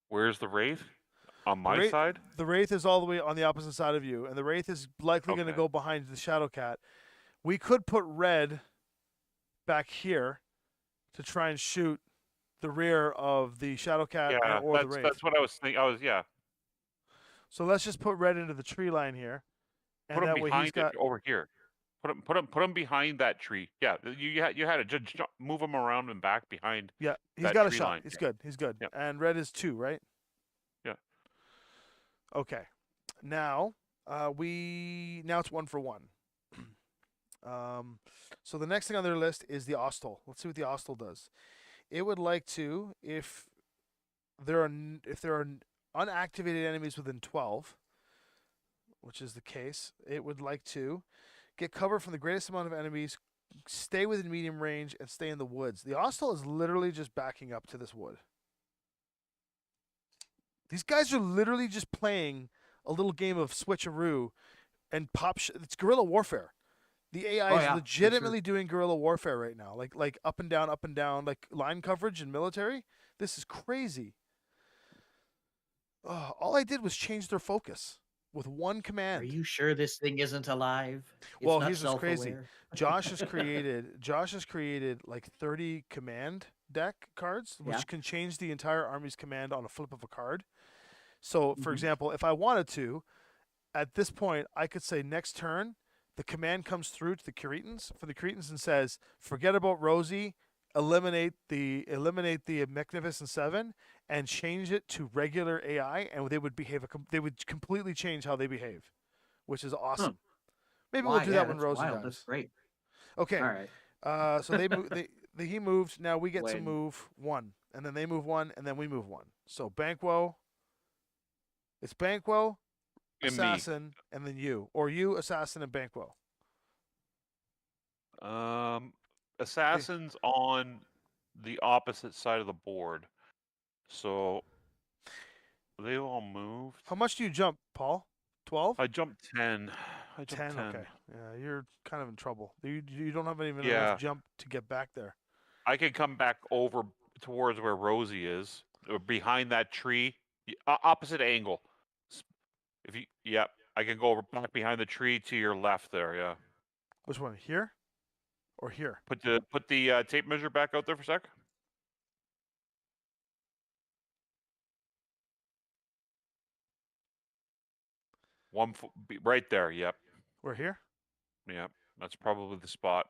A: Where's the Wraith? On my side?
B: The Wraith is all the way on the opposite side of you, and the Wraith is likely going to
A: Okay.
B: go behind the Shadowcat. We could put Red back here to try and shoot the rear of the Shadowcat
A: Yeah,
B: or the Wraith.
A: that's what I was thinking. Yeah.
B: So let's just put Red into the tree line here, and
A: Put him
B: that way he's
A: behind it
B: got.
A: over here. Put him behind that tree. Yeah, you had to just move him around and back behind.
B: Yeah, he's
A: that
B: got a
A: tree
B: shot.
A: line.
B: He's
A: Yeah.
B: good. He's good.
A: Yep.
B: And Red is 2, right?
A: Yeah.
B: Okay. Now now it's 1 for 1. So the next thing on their list is the Ostel. Let's see what the Ostel does. It would like to, if there are unactivated enemies within 12, which is the case, it would like to get cover from the greatest amount of enemies, stay within medium range, and stay in the woods. The Ostel is literally just backing up to this wood. These guys are literally just playing a little game of switcheroo and it's guerrilla warfare. The AI is legitimately doing guerrilla warfare right now, like up and down, like line coverage in military. This is crazy. All I did was change their focus with one command.
C: Are you sure this thing isn't alive? It's
B: Well,
C: not
B: here's what's crazy.
C: self-aware?
B: Josh has created like 30 command deck cards, which can change the entire army's command on a flip of a card. So, for example, if I wanted to, at this point, I could say next turn, the command comes through to the Cretans and says, forget about Rosie, eliminate the Mechnificent 7 and change it to regular AI, and they would completely change how they behave, which is awesome. Maybe we'll do that when Rosie dies.
C: That's great.
B: Okay.
C: All right.
B: So he moved. Now we get to move 1, and then they move 1, and then we move 1. So Banquo. It's Banquo, Assassin, and then you, or you, Assassin, and Banquo.
A: Assassin's on the opposite side of the board, so they all moved.
B: How much do you jump, Paul? 12?
A: I jumped 10.
B: 10. Okay. Yeah, you're kind of in trouble. You don't have even enough jump to get back there.
A: I can come back over towards where Rosie is, or behind that tree, opposite angle. I can go back behind the tree to your left there. Yeah.
B: Which one? Here, or here?
A: Put the tape measure back out there for a sec. Right there. Yep.
B: We're here.
A: Yep. That's probably the spot.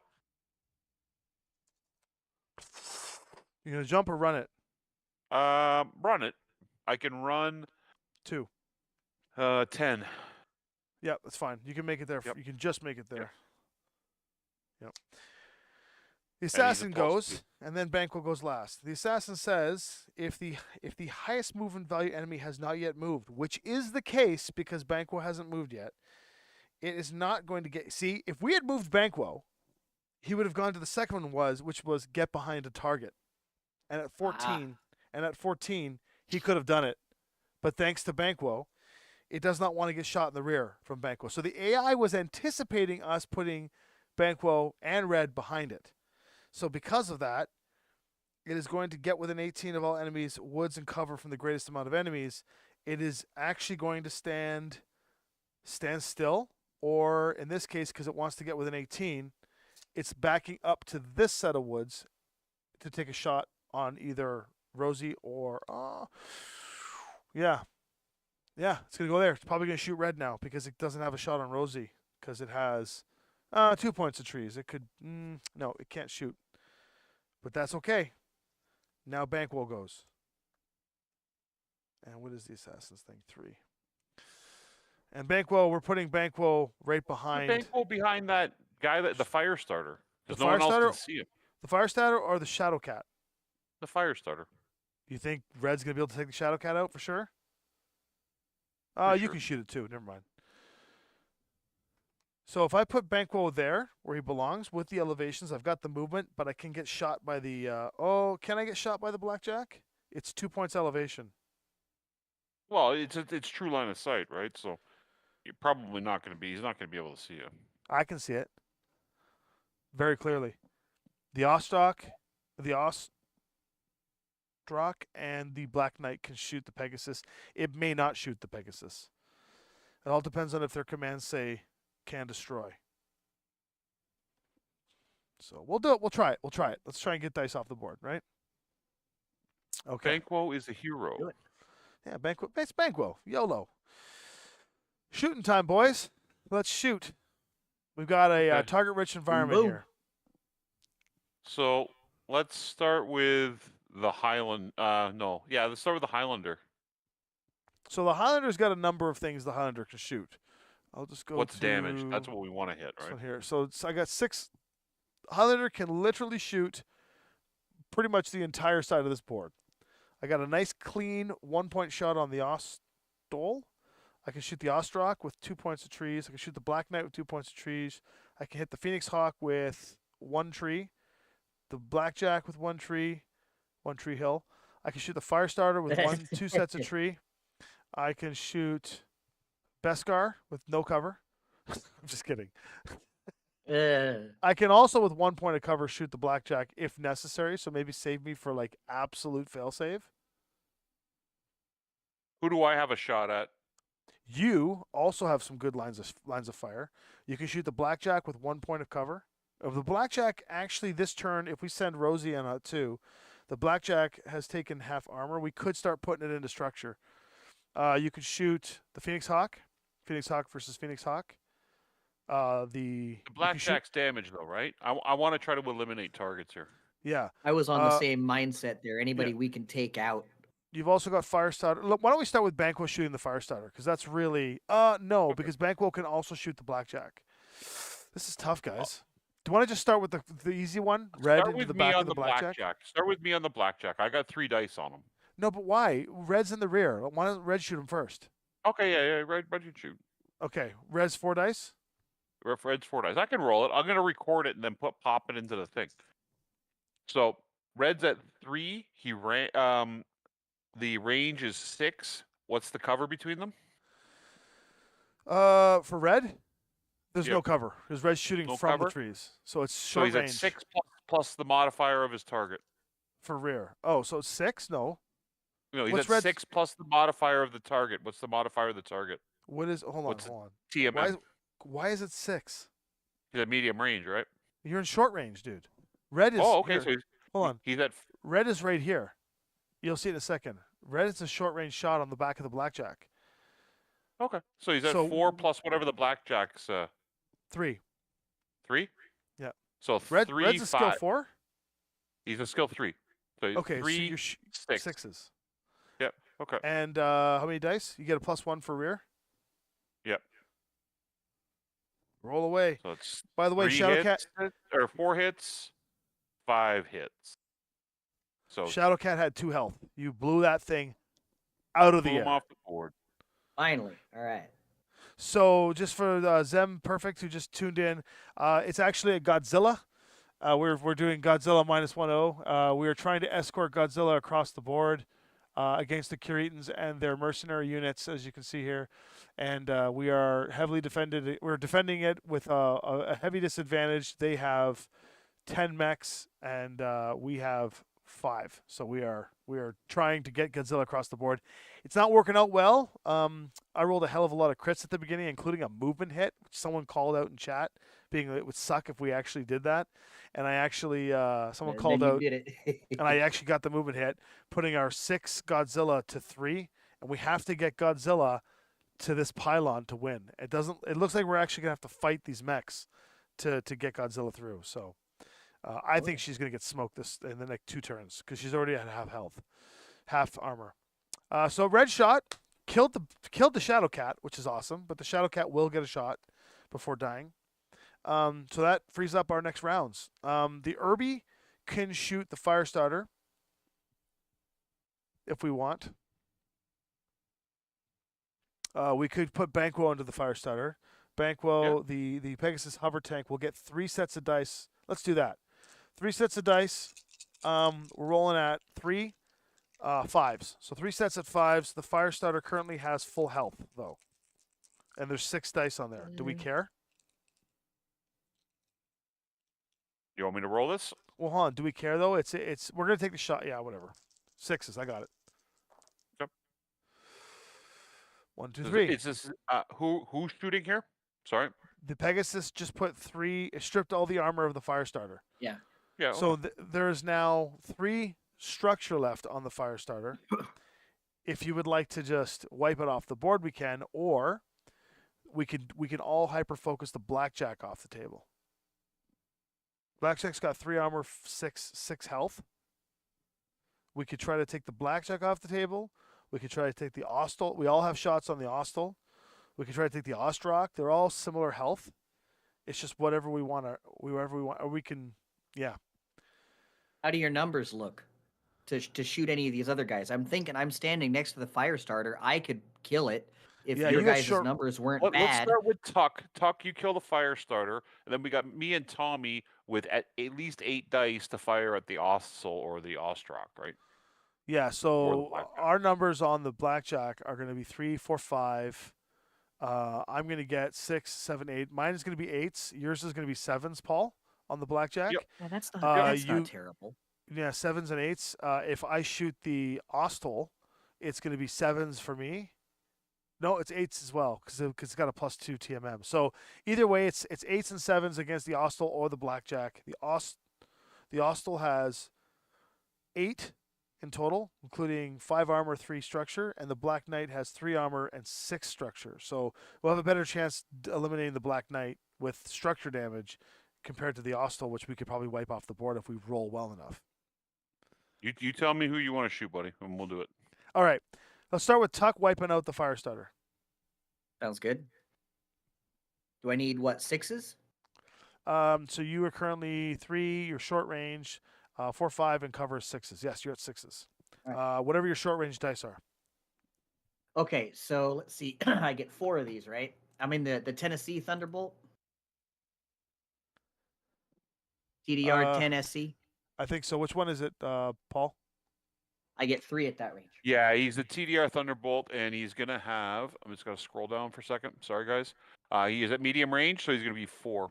B: You gonna jump or run it?
A: Run it. I can run
B: 2.
A: 10.
B: Yeah, that's fine. You can make it there.
A: Yep.
B: You can just make it there. Yep. The assassin goes, and then Banquo goes last. The assassin says, if the highest movement value enemy has not yet moved, which is the case because Banquo hasn't moved yet, it is not going to get. See, if we had moved Banquo, he would have gone to the second one which was get behind a target, and at 14, he could have done it, but thanks to Banquo, it does not want to get shot in the rear from Banquo. So the AI was anticipating us putting Banquo and Red behind it. So because of that, it is going to get within 18 of all enemies, woods, and cover from the greatest amount of enemies. It is actually going to stand still, or in this case, because it wants to get within 18, it's backing up to this set of woods to take a shot on either Rosie or it's going to go there. It's probably going to shoot Red now because it doesn't have a shot on Rosie because it has 2 points of trees. It could no, it can't shoot. But that's okay. Now Banquo goes. And what is the assassin's thing? 3. And Banquo, we're putting Banquo right behind.
A: Banquo behind that guy, the fire starter. Because no
B: fire
A: one else
B: starter?
A: can see him.
B: The fire starter or the Shadowcat?
A: The fire starter.
B: You think Red's going to be able to take the Shadowcat out for sure? You can shoot it too. Never mind. So if I put Banquo there, where he belongs, with the elevations, I've got the movement, but I can get shot by the... can I get shot by the Blackjack? It's 2 points elevation.
A: Well, it's true line of sight, right? So you're probably not going to be... He's not going to be able to see you.
B: I can see it. Very clearly. The Ostock... Ostrak, and the Black Knight can shoot the Pegasus. It may not shoot the Pegasus. It all depends on if their commands say can destroy. So we'll do it. We'll try it. We'll try it. Let's try and get dice off the board, right? Okay.
A: Banquo is a hero.
C: Do it.
B: Yeah, Banquo. It's Banquo. YOLO. Shooting time, boys. Let's shoot. We've got a
A: Okay.
B: target-rich environment
C: Boom.
B: here.
A: So let's start with the Highland. Let's start with the Highlander.
B: So the Highlander's got a number of things the Highlander can shoot. I'll just go
A: What's
B: to
A: damage? That's what we want to hit,
B: this
A: right?
B: one here. So I got 6. Highlander can literally shoot pretty much the entire side of this board. I got a nice clean 1-point shot on the Ostol. I can shoot the Ostrak with 2 points of trees. I can shoot the Black Knight with 2 points of trees. I can hit the Phoenix Hawk with 1 tree. The Blackjack with 1 tree, 1 tree hill. I can shoot the Firestarter with 2 sets of tree. I can shoot Beskar with no cover. I'm just kidding. I can also, with 1 point of cover, shoot the Blackjack if necessary. So maybe save me for like absolute failsave.
A: Who do I have a shot at?
B: You also have some good lines of fire. You can shoot the Blackjack with 1 point of cover. Of the Blackjack, actually, this turn, if we send Rosie in out too, the Blackjack has taken half armor. We could start putting it into structure. You could shoot the Phoenix Hawk. Phoenix Hawk versus Phoenix Hawk. The
A: Blackjack's damage, though, right? I want to try to eliminate targets here.
B: Yeah.
C: I was on the same mindset there. Anybody we can take out.
B: You've also got Firestarter. Look, why don't we start with Banquo shooting the Firestarter? Because that's really... no, because Banquo can also shoot the Blackjack. This is tough, guys. Do you want to just start with the easy one? Red
A: Start
B: into
A: with
B: the
A: me
B: back
A: on
B: of the
A: the
B: Blackjack?
A: Start with me on the Blackjack. I got 3 dice on him.
B: No, but why? Red's in the rear. Why doesn't Red shoot him first?
A: Okay, yeah, Red you shoot.
B: Okay, Red's 4 dice?
A: Red's 4 dice. I can roll it. I'm going to record it and then pop it into the thing. So, Red's at 3. He ran... the range is 6. What's the cover between them?
B: For Red, there's
A: Yep.
B: no cover. Because Red's shooting
A: No
B: from
A: cover?
B: the trees. So it's
A: So
B: short
A: he's
B: range
A: at 6 plus the modifier of his target.
B: for rear. Oh, so it's 6? No.
A: No, he's
B: What's
A: at
B: Red's-
A: 6 plus the modifier of the target. What's the modifier of the target?
B: What is... Hold
A: What's
B: on.
A: TMM.
B: Why is it 6?
A: He's at medium range, right?
B: You're in short range, dude. Red is...
A: Oh, okay.
B: here.
A: So
B: Hold on.
A: he's at...
B: Red is right here. You'll see in a second. Red is a short range shot on the back of the Blackjack.
A: Okay. So he's at
B: So-
A: 4 plus whatever the Blackjack's...
B: 3.
A: 3?
B: Yeah.
A: So
B: Red's
A: 3,
B: a
A: 5.
B: skill 4?
A: He's a skill 3. So
B: Okay,
A: 3,
B: so you're
A: 6.
B: 6s.
A: Yep. Okay.
B: And how many dice? You get a +1 for rear?
A: Yep.
B: Roll away.
A: So it's
B: By the way,
A: 3
B: Shadowcat
A: hits, or 4 hits, 5 hits. So
B: Shadowcat had 2 health. You blew that thing out of the
A: blew him
B: air.
A: off the board.
C: Finally. All right.
B: So just for Zem Perfect who just tuned in, it's actually a Godzilla. We're doing Godzilla -10. We are trying to escort Godzilla across the board against the Kuritans and their mercenary units, as you can see here, and we are heavily defended. We're defending it with a heavy disadvantage. They have 10 mechs, and we have 5. So we are trying to get Godzilla across the board. It's not working out well. I rolled a hell of a lot of crits at the beginning, including a movement hit, which someone called out in chat, being it would suck if we actually did that. And I actually, someone
C: And
B: called
C: then you
B: out,
C: did it.
B: and I actually got the movement hit, putting our 6 Godzilla to 3, and we have to get Godzilla to this pylon to win. It doesn't. It looks like we're actually gonna have to fight these mechs to get Godzilla through. So I think she's gonna get smoked this in the next 2 turns because she's already at half armor. So red shot killed the Shadowcat, which is awesome. But the Shadowcat will get a shot before dying. So that frees up our next rounds. The Irby can shoot the Firestarter if we want. We could put Banquo into the Firestarter. Banquo, the Pegasus hover tank, will get 3 sets of dice. Let's do that. 3 sets of dice. We're rolling at 3 5s. So 3 sets at 5s. The Firestarter currently has full health, though. And there's 6 dice on there. Do we care?
A: You want me to roll this?
B: Well, hold on. Do we care, though? It's we're going to take the shot. Yeah, whatever. Sixes. I got it.
A: Yep.
B: 1, 2, 3.
A: Is this who's shooting here? Sorry.
B: The Pegasus just stripped all the armor of the Firestarter.
C: Yeah.
A: Yeah.
B: So there's now 3 structure left on the Firestarter. If you would like to just wipe it off the board, we can, or we can all hyper focus the Blackjack off the table. Blackjack's got 3 armor, 6 health. We could try to take the Blackjack off the table. We could try to take the Ostel. We all have shots on the Ostel. We could try to take the Ostrock. They're all similar health. It's just whatever we want. Or we can, yeah.
C: How do your numbers look to shoot any of these other guys? I'm thinking I'm standing next to the Firestarter. I could kill it if your guys' numbers weren't bad.
A: Let's start with Tuck. Tuck, you kill the Firestarter, and then we got me and Tommy with at least 8 dice to fire at the Ostel or the Ostrock, right?
B: Yeah, so our numbers on the Blackjack are going to be 3, 4, 5. I'm going to get 6, 7, 8. Mine is going to be 8s. Yours is going to be 7s, Paul, on the Blackjack.
A: Yep.
C: Yeah, that's not terrible.
B: Yeah, 7s and 8s. If I shoot the Ostel, it's going to be 7s for me. No, it's 8s as well because it's got a +2 TMM. So either way, it's 8s and 7s against the Ostel or the Blackjack. The Ostel has 8 in total, including 5 armor, 3 structure, and the Black Knight has 3 armor and 6 structure. So we'll have a better chance eliminating the Black Knight with structure damage compared to the Ostel, which we could probably wipe off the board if we roll well enough.
A: You tell me who you want to shoot, buddy, and we'll do it.
B: All right. Let's start with Tuck wiping out the Firestarter.
C: Sounds good. Do I need, 6s?
B: So you are currently 3, you're short range, 4, 5, and cover 6s. Yes, you're at 6s. Right. Whatever your short range dice are.
C: Okay, so let's see. I get 4 of these, right? I'm in the Tennessee Thunderbolt. TDR 10 SC.
B: I think so. Which one is it, Paul?
C: I get 3 at that range.
A: Yeah, he's the TDR Thunderbolt, and he's going to have... I'm just going to scroll down for a second. Sorry, guys. He is at medium range, so he's going to be 4.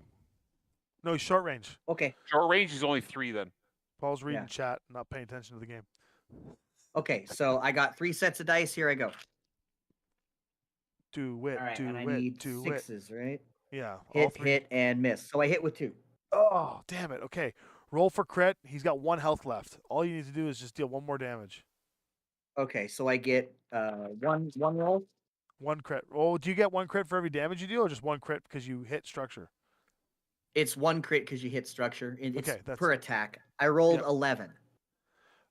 B: No, he's short range.
C: Okay.
A: Short range, he's only 3 then.
B: Paul's reading chat, not paying attention to the game.
C: Okay, so I got 3 sets of dice. Here I go.
B: Do it,
C: right,
B: do
C: and
B: it,
C: I need
B: do
C: 6s, right?
B: Yeah.
C: Hit, and miss. So I hit with 2.
B: Oh, damn it. Okay. Roll for crit. He's got 1 health left. All you need to do is just deal 1 more damage.
C: Okay, so I get one roll?
B: 1 crit. Oh, do you get 1 crit for every damage you deal, or just 1 crit because you hit structure?
C: It's 1 crit because you hit structure. It's
B: okay, that's
C: per attack. I rolled 11.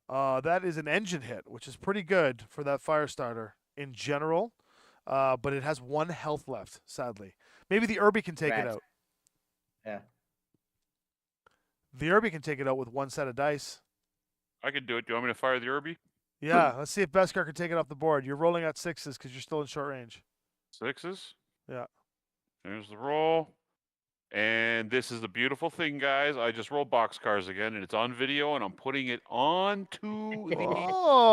B: That is an engine hit, which is pretty good for that Firestarter in general. But it has 1 health left, sadly. Maybe the Irby can take it out.
C: Yeah.
B: The Irby can take it out with 1 set of dice.
A: I can do it. Do you want me to fire the Irby?
B: Yeah, let's see if Beskar can take it off the board. You're rolling at 6s because you're still in short range.
A: 6s?
B: Yeah.
A: There's the roll. And this is the beautiful thing, guys. I just rolled boxcars again, and it's on video, and I'm putting it onto the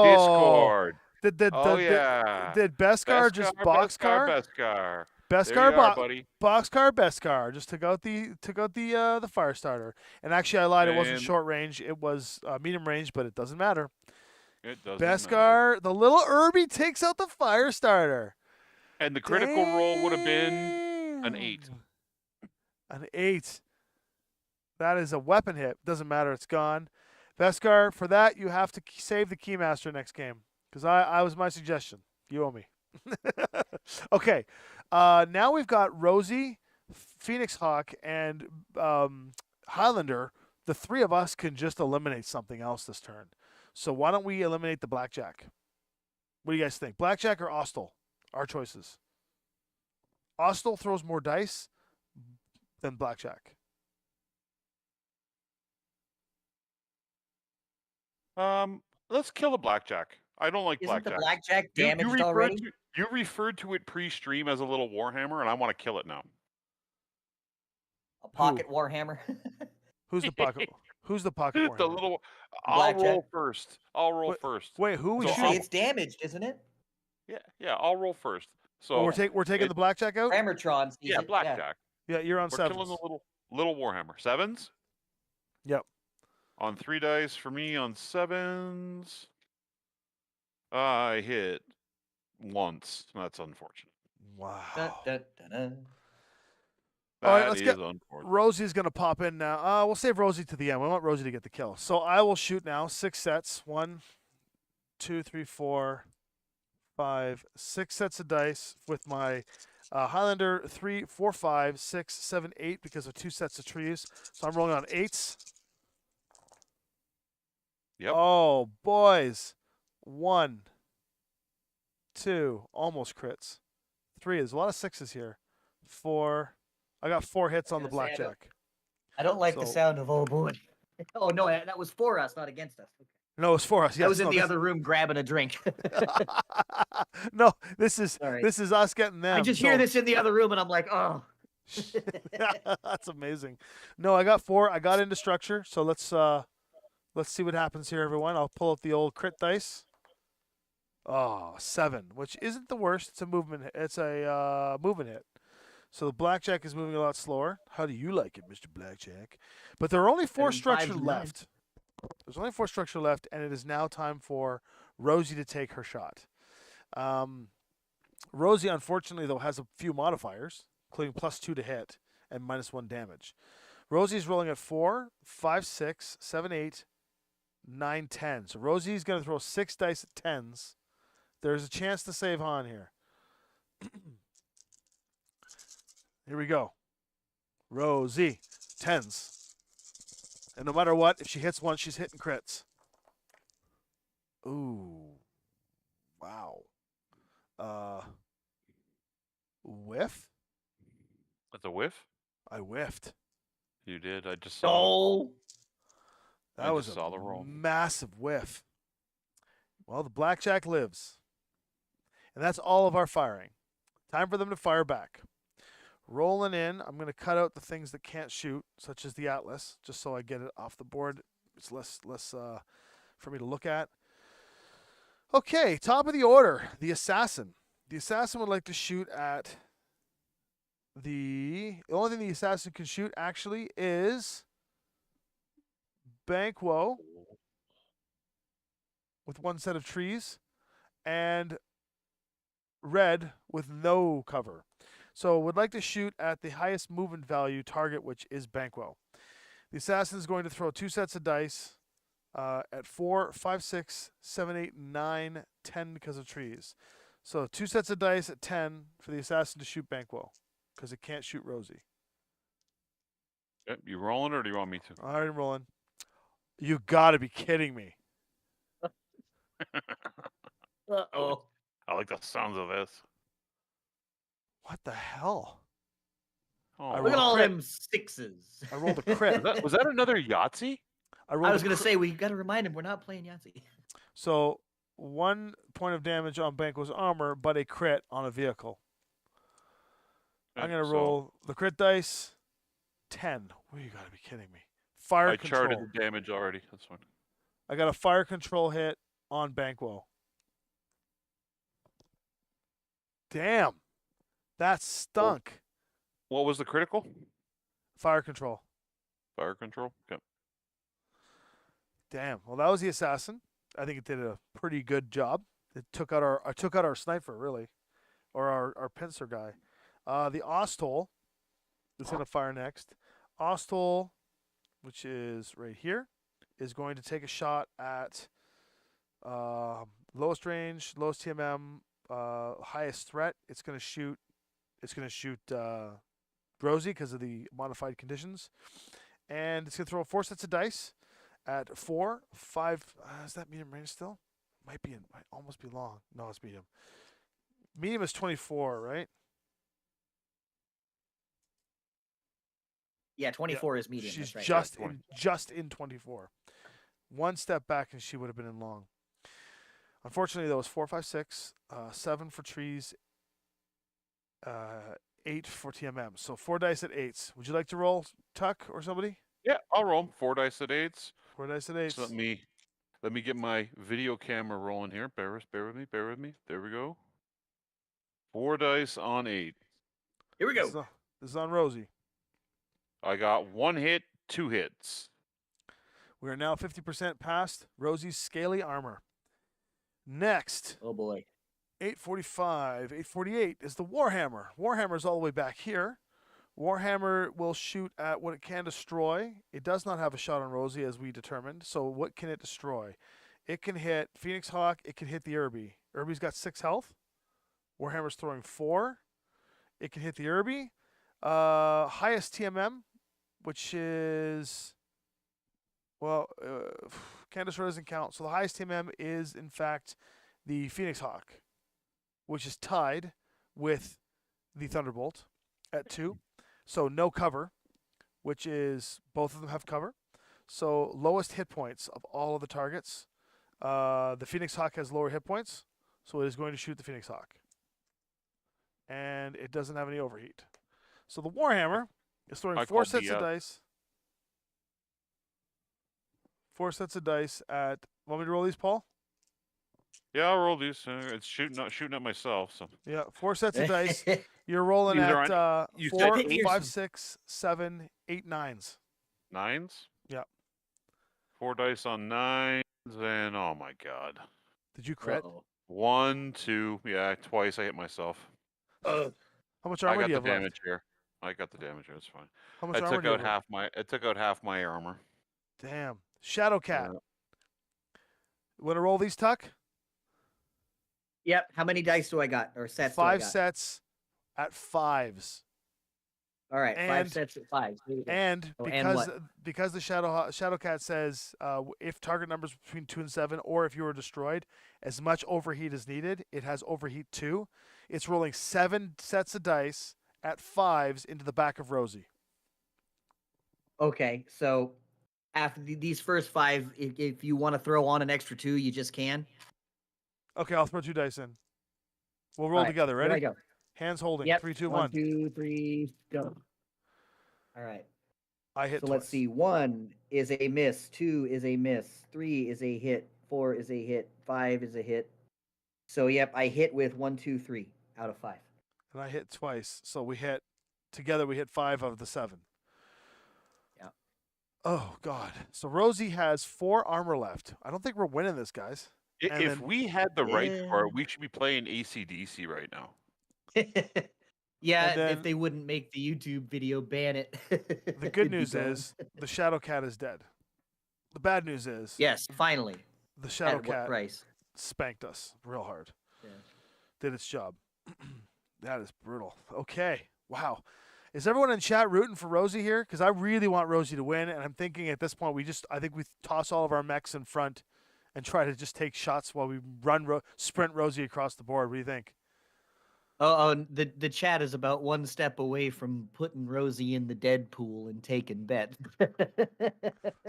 A: Discord.
B: Did Beskar just boxcar?
A: Beskar.
B: Beskar, boxcar, Beskar. Just took out the Firestarter. And actually, I lied. It wasn't short range. It was medium range, but it doesn't matter.
A: It doesn't
B: Beskar, the little Irby takes out the Firestarter.
A: And the critical roll would have been an 8.
B: An 8. That is a weapon hit. Doesn't matter. It's gone. Beskar, for that, you have to save the Keymaster next game. Because I was my suggestion. You owe me. Okay. Now we've got Rosie, Phoenix Hawk, and Highlander. The 3 of us can just eliminate something else this turn. So why don't we eliminate the Blackjack? What do you guys think? Blackjack or Ostel? Our choices. Ostel throws more dice than Blackjack.
A: Let's kill the Blackjack. I don't like
C: Isn't
A: Blackjack.
C: the Blackjack damaged already?
A: You referred to it pre-stream as a little Warhammer, and I want to kill it now.
C: A pocket Warhammer?
B: Who's the pocket? Who's the pocket Warhammer?
A: The little. I'll roll first.
B: Wait, who we
C: so
B: shooting?
C: It's damaged, isn't it?
A: Yeah. I'll roll first. So
B: we're taking the Blackjack out.
C: Hammertron.
A: Yeah, Blackjack.
B: Yeah, you're on 7s.
A: We're killing the little Warhammer. 7s.
B: Yep.
A: On 3 dice for me on 7s. I hit once. That's unfortunate.
B: Wow. All right,
A: That
B: let's
A: is
B: get
A: unfortunate.
B: Rosie's going to pop in now. We'll save Rosie to the end. We want Rosie to get the kill. So I will shoot now. 6 sets. 1, 2, 3, 4, 5, 6 sets of dice with my Highlander 3, 4, 5, 6, 7, 8 because of 2 sets of trees. So I'm rolling on 8s.
A: Yep.
B: Oh, boys. 1, 2, almost crits. 3, there's a lot of 6s here. 4, I got 4 hits on the
C: gonna say,
B: blackjack.
C: I don't like the
B: So-
C: sound of oh boy. Oh no, that was for us, not against us. Okay.
B: No, it's for us. Yes,
C: I was in
B: no,
C: the
B: this-
C: other room grabbing a drink.
B: no, this is
C: Sorry.
B: this is us getting them.
C: I just hear this in the other room, and I'm like, oh.
B: That's amazing. No, I got 4. I got into structure, so let's see what happens here, everyone. I'll pull up the old crit dice. Oh, 7, which isn't the worst. It's a movement. It's a movement hit. So the blackjack is moving a lot slower. How do you like it, Mr. Blackjack? But there are only 4
C: Better than
B: structure
C: 5s and 9s.
B: left. There's only 4 structure left, and it is now time for Rosie to take her shot. Rosie, unfortunately, though, has a few modifiers, including +2 to hit and -1 damage. Rosie's rolling at 4, 5, 6, 7, 8, 9, 10. So Rosie's going to throw 6 dice at 10s. There's a chance to save Han here. Here we go. Rosie, 10s. And no matter what, if she hits one, she's hitting crits. Ooh. Wow. Whiff?
A: That's a whiff?
B: I whiffed.
A: You did. I just saw.
C: No.
B: That
A: I
B: was
A: just
B: a
A: saw the roll.
B: massive whiff. Well, the blackjack lives. And that's all of our firing. Time for them to fire back. Rolling in, I'm going to cut out the things that can't shoot, such as the Atlas, just so I get it off the board. It's less for me to look at. Okay, top of the order, the Assassin. The Assassin would like to shoot at the only thing the Assassin can shoot actually is Banquo with 1 set of trees and red with no cover. So would like to shoot at the highest movement value target, which is Banquo. The Assassin is going to throw 2 sets of dice at 4, 5, 6, 7, 8, 9, 10 because of trees. So 2 sets of dice at 10 for the Assassin to shoot Banquo because it can't shoot Rosie.
A: Yep, you rolling or do you want me to?
B: All right, I'm rolling. You got to be kidding me.
C: Uh-oh.
A: I like the sounds of this.
B: What the hell?
A: Oh,
B: I
C: Look at
B: rolled a
C: all
B: crit.
C: them 6s.
B: I rolled a crit.
A: was that another Yahtzee?
B: I rolled
C: I was
B: a
C: going to
B: crit.
C: say, we got to remind him we're not playing Yahtzee.
B: So 1 point of damage on Banquo's armor, but a crit on a vehicle. I'm going to roll the crit dice. 10. Oh, you got to be kidding me. Fire
A: I
B: control.
A: charted the damage already. That's fine.
B: I got a fire control hit on Banquo. Damn. That stunk.
A: What was the critical?
B: Fire control.
A: Fire control. Okay.
B: Damn. Well, that was the Assassin. I think it did a pretty good job. It took out our sniper, really. Or our pincer guy. The Ostol is going to fire next. Ostol, which is right here, is going to take a shot at lowest range, lowest TMM, highest threat. It's going to shoot Rosie because of the modified conditions, and it's going to throw 4 sets of dice at 4, 5. Is that medium range still? Might almost be long. No, it's medium. Medium is 24, right?
C: Yeah, 24 is medium.
B: She's
C: that's right.
B: just in 24. 1 step back and she would have been in long. Unfortunately, that was 4, 5, 6, 7 for trees, 8 for TMM. So 4 dice at 8s. Would you like to roll, Tuck, or somebody?
A: Yeah, I'll roll 'em. 4 dice at 8s.
B: 4 dice at 8s.
A: So let me get my video camera rolling here. Bear with me. There we go. 4 dice on 8.
C: Here we go.
B: This is on Rosie.
A: I got 1 hit, 2 hits.
B: We are now 50% past Rosie's scaly armor. Next,
C: Oh boy.
B: 845, 848 is the Warhammer. Warhammer's all the way back here. Warhammer will shoot at what it can destroy. It does not have a shot on Rosie, as we determined. So what can it destroy? It can hit Phoenix Hawk. It can hit the Irby. Irby's got 6 health. Warhammer's throwing 4. It can hit the Irby. Highest TMM, which is... Well, can destroy doesn't count. So the highest TMM is, in fact, the Phoenix Hawk, which is tied with the Thunderbolt at 2. So no cover, which is both of them have cover. So lowest hit points of all of the targets. The Phoenix Hawk has lower hit points, so it is going to shoot the Phoenix Hawk. And it doesn't have any overheat. So the Warhammer is throwing
A: I
B: 4
A: call
B: sets of
A: BS.
B: dice. 4 sets of dice at... Want me to roll these, Paul?
A: Yeah, I'll roll these. It's shooting at myself. So
B: Yeah, 4 sets of dice. You're rolling
A: These are
B: at
A: you
B: 4,
A: said 8?
B: 5, 6, 7, 8, 9s.
A: 9s.
B: Yeah.
A: 4 dice on 9s, and oh my god.
B: Did you crit?
A: 1, 2. Yeah, twice I hit myself.
B: How much
A: I
B: armor
A: got
B: do you
A: the
B: have
A: damage
B: left?
A: here. I got the damage here. It's fine.
B: How much
A: It
B: armor
A: took
B: do you
A: out
B: have left?
A: half my. It took out half my armor.
B: Damn. Shadow Cat.
A: Yeah.
B: Want to roll these, Tuck?
C: Yep. How many dice do I got, or sets?
B: 5
C: do I got?
B: sets at 5s.
C: All right, 5
B: and-
C: sets at 5.
B: And
C: Oh, and
B: because the Shadow Cat says if target numbers between 2 and 7, or if you were destroyed, as much overheat as needed, it has overheat 2. It's rolling 7 sets of dice at 5s into the back of Rosie.
C: Okay, so after these first 5, if you want to throw on an extra 2, you just can.
B: Okay, I'll throw 2 dice in. We'll roll
C: All right,
B: together.
C: here I
B: Ready?
C: go.
B: Hands holding.
C: Yep.
B: 3, 2,
C: 1,
B: 1.
C: 2, 3, go. All right.
B: I hit
C: So
B: twice.
C: let's see. 1 is a miss. 2 is a miss. 3 is a hit. 4 is a hit. 5 is a hit. So yep, I hit with 1, 2, 3 out of 5.
B: And I hit twice. So we hit together. We hit 5 of the 7.
C: Yeah.
B: Oh God. So Rosie has 4 armor left. I don't think we're winning this, guys. And
A: If
B: then-
A: we had the rights
C: Yeah.
A: for it, we should be playing AC/DC right now.
C: Yeah,
B: And then-
C: if they wouldn't make the YouTube video ban it.
B: The good news is the Shadow Cat is dead. The bad news is
C: yes, finally.
B: the Shadow
C: At what
B: Cat
C: price?
B: spanked us real hard.
C: Yeah.
B: Did its job. That is brutal. Okay. Wow. Is everyone in chat rooting for Rosie here? Because I really want Rosie to win, and I'm thinking at this point I think we toss all of our mechs in front and try to just take shots while we sprint Rosie across the board. What do you think?
C: Oh, the chat is about 1 step away from putting Rosie in the dead pool and taking bet.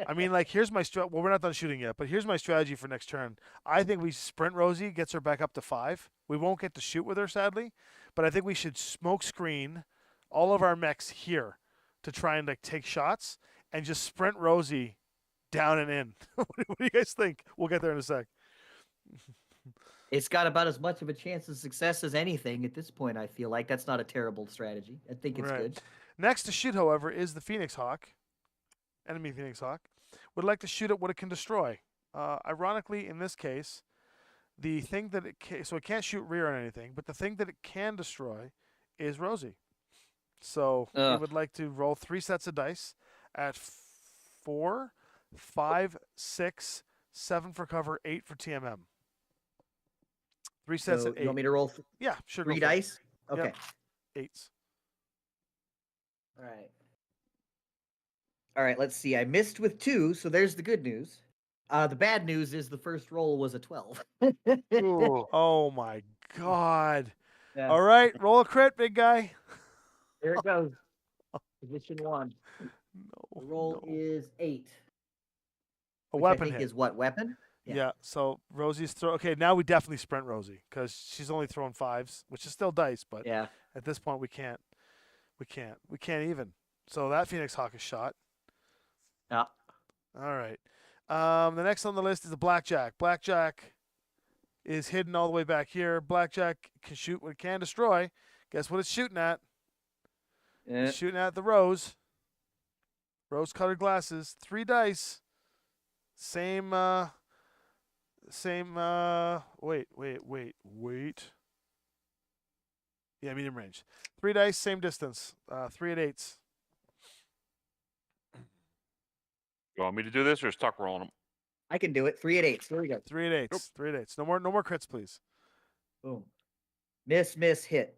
B: I mean, like, here's my well, we're not done shooting yet, but here's my strategy for next turn. I think we sprint Rosie, gets her back up to 5. We won't get to shoot with her, sadly, but I think we should smoke screen all of our mechs here to try and like take shots and just sprint Rosie down and in. What do you guys think? We'll get there in a sec.
C: It's got about as much of a chance of success as anything at this point, I feel like. That's not a terrible strategy. I think it's
B: Right.
C: good.
B: Next to shoot, however, is the Phoenix Hawk. Enemy Phoenix Hawk. Would like to shoot at what it can destroy. Ironically, in this case, the thing that so it can't shoot rear on anything, but the thing that it can destroy is Rosie. So we
C: Ugh.
B: would like to roll 3 sets of dice at 4, 5, 6, 7 for cover, 8 for TMM. 3 sets
C: So
B: at 8.
C: you want me to roll
B: Yeah, sure.
C: 3
B: go for it.
C: dice? Okay.
B: 8s.
C: All right. All right, let's see. I missed with 2, so there's the good news. The bad news is the first roll was a 12.
B: Oh my God.
C: Yeah.
B: All right, roll a crit, big guy.
C: There it goes. Position 1.
B: No.
C: The roll
B: no.
C: is 8.
B: A
C: which
B: weapon
C: I think
B: hit.
C: is what, weapon?
B: Yeah. So Rosie's throw. Okay, now we definitely sprint Rosie because she's only throwing 5s, which is still dice, but
C: Yeah.
B: at this point we can't even. So that Phoenix Hawk is shot.
C: Yeah.
B: All right. The next on the list is the Blackjack. Blackjack is hidden all the way back here. Blackjack can shoot what it can destroy. Guess what it's shooting at?
C: Yeah.
B: It's shooting at the rose. Rose-colored glasses. 3 dice. Same Same. Wait. Yeah, medium range. 3 dice, same distance. 3 at 8s.
A: You want me to do this or is Tuck rolling them?
C: I can do it. 3 at 8. Here we go.
B: 3 at 8s. 3 at 8s. No more crits, please.
C: Boom. Miss, hit.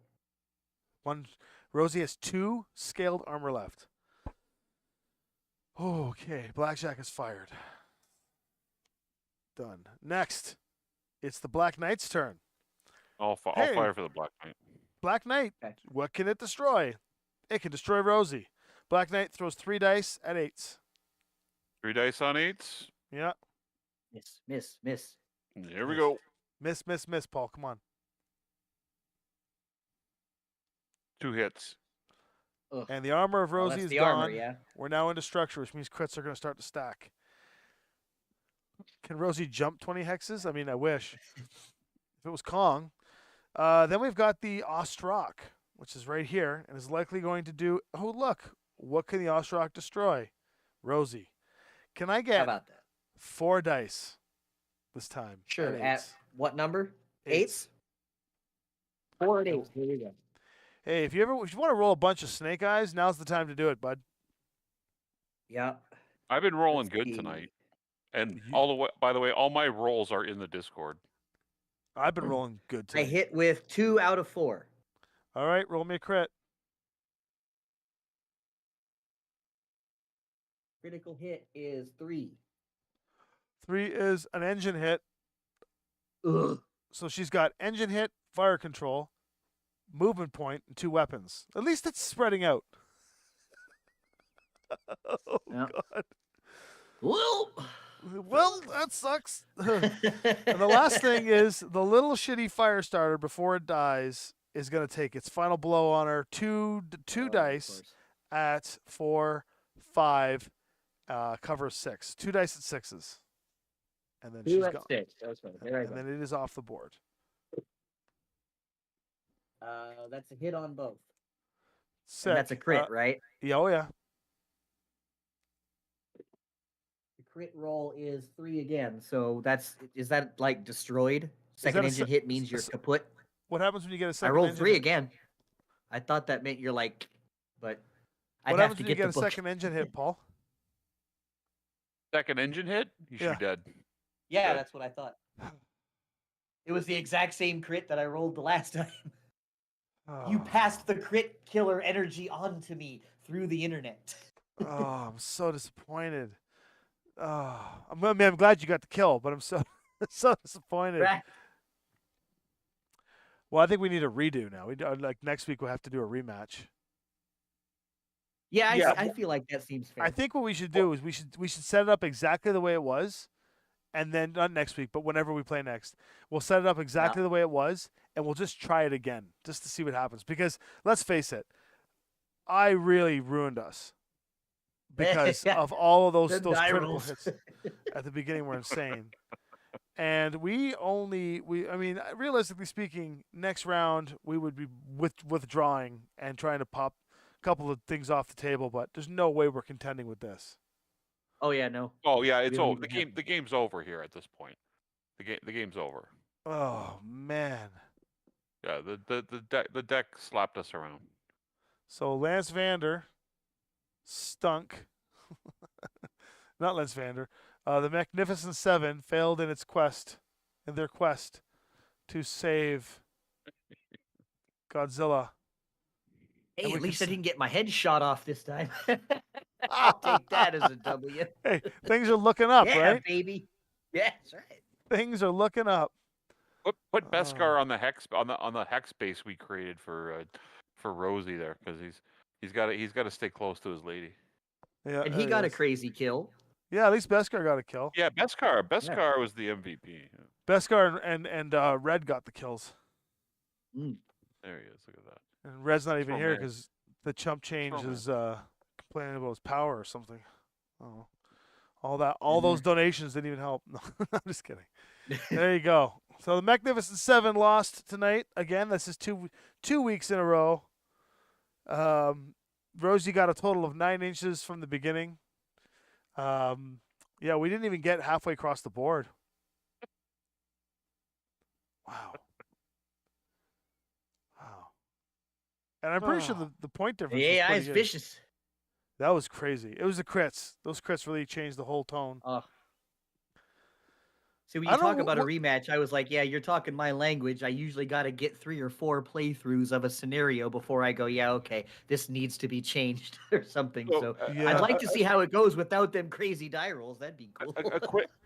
B: One. Rosie has 2 scaled armor left. Okay, Blackjack is fired. Done. Next, it's the Black Knight's turn.
A: I'll
B: Hey.
A: fire for the Black Knight.
B: Black Knight,
C: Okay.
B: what can it destroy? It can destroy Rosie. Black Knight throws 3 dice at 8s.
A: 3 dice on 8s.
B: Yeah.
C: Miss.
A: Here we go.
B: Miss, Paul. Come on.
A: 2 hits.
C: Ugh.
B: And the armor of
C: Oh,
B: Rosie
C: that's
B: is
C: the
B: gone.
C: armor, yeah.
B: We're now into structure, which means crits are going to start to stack. Can Rosie jump 20 hexes? I mean, I wish. If it was Kong. Then we've got the Ostrock, which is right here, and is likely going to do... Oh, look. What can the Ostrock destroy? Rosie. Can I
C: How
B: get
C: about that?
B: 4 dice this time?
C: Sure.
B: At
C: At
B: 8s?
C: what number?
B: 8s.
C: 4 at 8. Here we go.
B: Hey, if you want to roll a bunch of snake eyes, now's the time to do it, bud.
C: Yeah.
A: I've been rolling
C: Let's
A: good
C: see.
A: tonight. And
B: You-
A: all the way, by the way, all my rolls are in the Discord.
B: I've been rolling good
C: I
B: today.
C: hit with 2 out of 4.
B: All right, roll me a crit.
C: Critical hit is 3.
B: 3 is an engine hit.
C: Ugh.
B: So she's got engine hit, fire control, movement point, and 2 weapons. At least it's spreading out. Oh,
C: Yep.
B: God.
C: Well,
B: That sucks. And the last thing is the little shitty fire starter, before it dies, is going to take its final blow on her. Two
C: of
B: dice
C: course.
B: at 4, 5, cover 6. 2 dice at 6s. And then
C: 2
B: she's
C: at
B: gone.
C: 6. That's right. There I
B: And
C: go.
B: then it is off the board.
C: That's a hit on both.
B: Sick.
C: And that's a crit, right?
B: Yeah, oh yeah.
C: The crit roll is 3 again. So is that like destroyed?
B: that
C: Second
B: a
C: engine
B: se-
C: hit means you're
B: s-
C: kaput.
B: What happens when you get a
C: I
B: second
C: rolled
B: engine
C: 3
B: hit?
C: again. I thought that meant you're like, but I'd
B: What
C: have
B: happens
C: to
B: when you
C: get
B: get
C: the
B: a
C: book.
B: second engine hit, Paul?
A: Second engine hit, you should
B: Yeah.
A: be dead.
C: Yeah,
A: Good.
C: that's what I thought. It was the exact same crit that I rolled the last time. You passed the crit killer energy on to me through the internet.
B: Oh, I'm so disappointed. Oh, I'm glad you got the kill, but I'm so disappointed.
C: Right.
B: Well, I think we need a redo now. Like next week we'll have to do a rematch.
C: Yeah,
A: Yeah.
C: I feel like that seems fair.
B: I think what we should do is we should set it up exactly the way it was, and then not next week, but whenever we play next, we'll set it up exactly the way it was, and we'll just try it again just to see what happens. Because let's face it, I really ruined us because of all of those
C: The die
B: critical
C: rolls.
B: hits at the beginning were insane. And I mean, realistically speaking, next round we would be withdrawing and trying to pop a couple of things off the table, but there's no way we're contending with this.
C: Oh yeah, no.
A: Oh yeah, it's
C: We don't
A: over.
C: even
A: The game's over here at this point. The game's over.
B: Oh man.
A: Yeah, the deck slapped us around.
B: So Lance Vander stunk. Not Lance Vander. The Mechnificent Seven failed in their quest to save Godzilla.
C: Hey,
B: And we
C: at least
B: can
C: I didn't get my head shot off this time. I'll take that as a W.
B: Hey, things are looking up,
C: Yeah,
B: right?
C: baby. Yeah, that's right.
B: Things are looking up.
A: Put Beskar on the hex base we created for Rosie there, because he's got to stay close to his lady.
B: Yeah,
C: And
B: there
C: he got a
B: is.
C: crazy kill.
B: Yeah, at least Beskar got a kill.
A: Yeah, Beskar was the MVP.
B: Beskar and Red got the kills.
C: Mm.
A: There he is. Look at that.
B: And Red's not even
A: Throw
B: here
A: man.
B: because the chump change
A: Throw
B: is complaining about his power or something. Oh, all those donations didn't even help. No, I'm just kidding. There you go. So the Magnificent Seven lost tonight again. This is two weeks in a row. Rosie got a total of 9 inches from the beginning. Yeah, we didn't even get halfway across the board. And I'm pretty sure
C: Oh,
B: the point difference
C: the
B: was
C: AI
B: pretty
C: is
B: good.
C: vicious.
B: That was crazy. It was the crits. Those crits really changed the whole tone.
C: Oh. So when
B: I
C: you
B: don't
C: talk
B: know
C: about a
B: what.
C: rematch, I was like, yeah, you're talking my language. I usually got to get 3 or 4 playthroughs of a scenario before I go, yeah, okay, this needs to be changed or something.
A: So,
C: So I'd
B: Yeah.
C: like to see how it goes without them crazy die rolls. That'd be cool.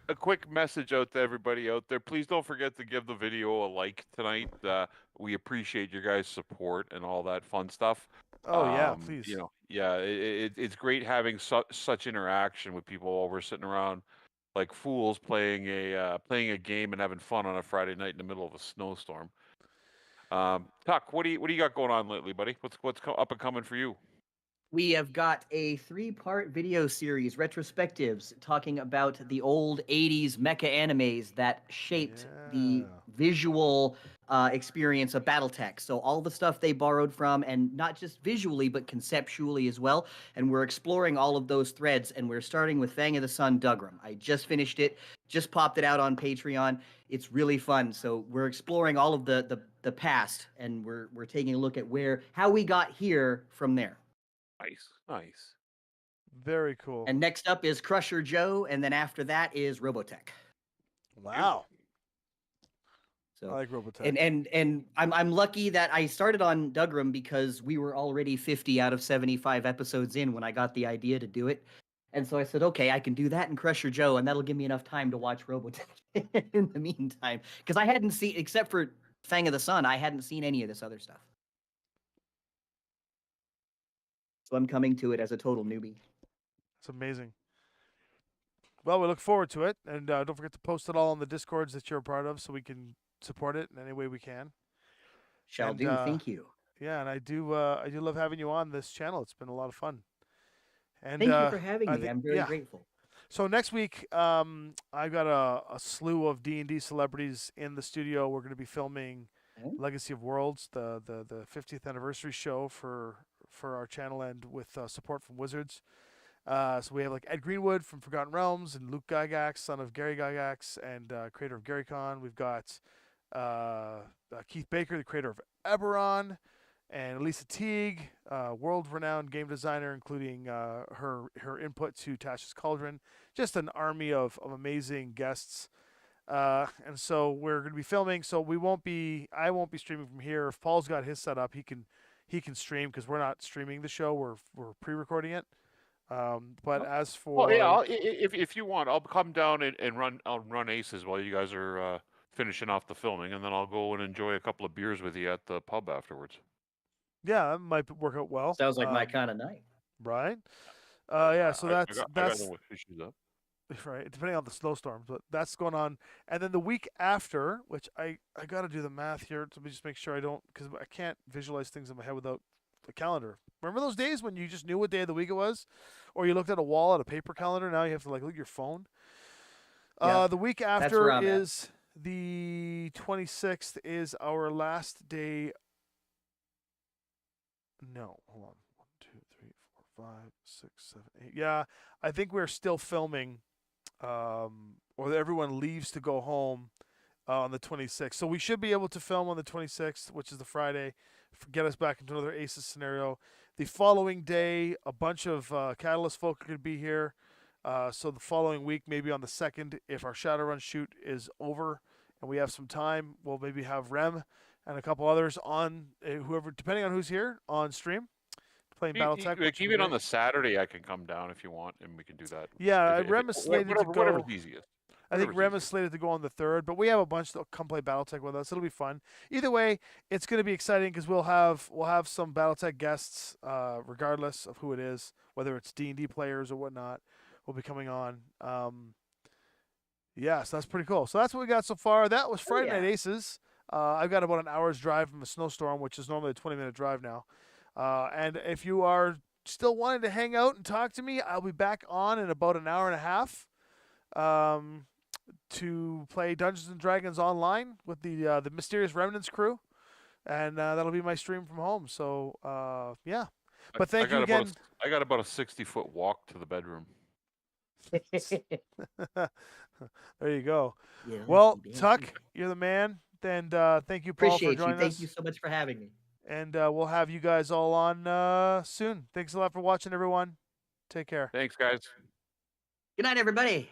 A: a quick message out to everybody out there. Please don't forget to give the video a like tonight. We appreciate your guys' support and all that fun stuff.
B: Oh yeah, please.
A: You know, yeah, it's great having such interaction with people while we're sitting around like fools playing a game and having fun on a Friday night in the middle of a snowstorm. Tuck, what do you got going on lately, buddy? What's up and coming for you?
C: We have got a 3-part video series, retrospectives, talking about the old 80s mecha animes that shaped the
B: Yeah.
C: visual experience of Battletech. So, all the stuff they borrowed from, and not just visually, but conceptually as well. And we're exploring all of those threads. And we're starting with Fang of the Sun Dugram. I just finished it, just popped it out on Patreon. It's really fun. So, we're exploring all of the past, and we're taking a look at how we got here from there.
A: Nice.
B: Very cool.
C: And next up is Crusher Joe, and then after that is Robotech.
B: Wow.
C: So
B: I like Robotech.
C: and I'm lucky that I started on Dugram because we were already 50 out of 75 episodes in when I got the idea to do it. And so I said, okay, I can do that in Crusher Joe, and that'll give me enough time to watch Robotech in the meantime. Because I hadn't seen, except for Fang of the Sun, I hadn't seen any of this other stuff. So I'm coming to it as a total newbie.
B: It's amazing. Well, we look forward to it, and don't forget to post it all on the Discords that you're a part of, so we can support it in any way we can.
C: Shall
B: And,
C: do. Thank you.
B: Yeah, and I do love having you on this channel. It's been a lot of fun. And
C: Thank you for having
B: I
C: me.
B: think,
C: I'm very
B: yeah.
C: grateful.
B: So next week, I've got a slew of D&D celebrities in the studio. We're going to be filming
C: Oh.
B: Legacy of Worlds, the 50th anniversary show for our channel, and with support from Wizards. So we have like Ed Greenwood from Forgotten Realms, and Luke Gygax, son of Gary Gygax, and creator of GaryCon. We've got Keith Baker, the creator of Eberron, and Elisa Teague, world-renowned game designer, including her input to Tasha's Cauldron. Just an army of amazing guests. And so we're going to be filming. So I won't be streaming from here. If Paul's got his set up, he can stream, because we're not streaming the show. We're pre-recording it. But as for
A: Well, yeah, if you want, I'll come down and I'll run aces while you guys are finishing off the filming, and then I'll go and enjoy a couple of beers with you at the pub afterwards.
B: yeah, that might work out well.
C: Sounds like my kind of night.
B: Right? Yeah. So
A: I
B: that's
A: got no issues up.
B: right, depending on the snowstorms, but that's going on. And then the week after, which I got to do the math here to just make sure I don't, because I can't visualize things in my head without the calendar. Remember those days when you just knew what day of the week it was, or you looked at a wall at a paper calendar? Now you have to like look at your phone.
C: Yeah,
B: The week after is the 26th is our last day. No, hold on. 1, 2, 3, 4, 5, 6, 7, 8. Yeah, I think we're still filming, or everyone leaves to go home on the 26th. So we should be able to film on the 26th, which is the Friday, get us back into another Aces scenario. The following day, a bunch of Catalyst folk are going to be here. So the following week, maybe on the 2nd, if our Shadowrun shoot is over and we have some time, we'll maybe have Rem and a couple others on, whoever, depending on who's here, on stream, playing Battletech.
A: Even on the Saturday, I can come down if you want, and we can do that.
B: Yeah, Rem is slated to go.
A: Whatever's easiest.
B: I think Rem is slated to go on the 3rd, but we have a bunch that'll come play Battletech with us. It'll be fun. Either way, it's going to be exciting because we'll have some Battletech guests, regardless of who it is, whether it's D&D players or whatnot, will be coming on. Yeah, so that's pretty cool. So that's what we got so far. That was Friday Night Aces. I've got about an hour's drive from a snowstorm, which is normally a 20-minute drive now. And if you are still wanting to hang out and talk to me, I'll be back on in about an hour and a half. To play Dungeons and Dragons online with the Mysterious Remnants crew, and that'll be my stream from home. So yeah, but thank you again.
A: I got about a 60-foot walk to the bedroom.
B: There you go.
C: Yeah,
B: well, Tuck, you're the man. And thank you, Paul, for joining us.
C: Thank you so much for having me.
B: And we'll have you guys all on soon. Thanks a lot for watching, everyone. Take care.
A: Thanks, guys.
C: Good night, everybody.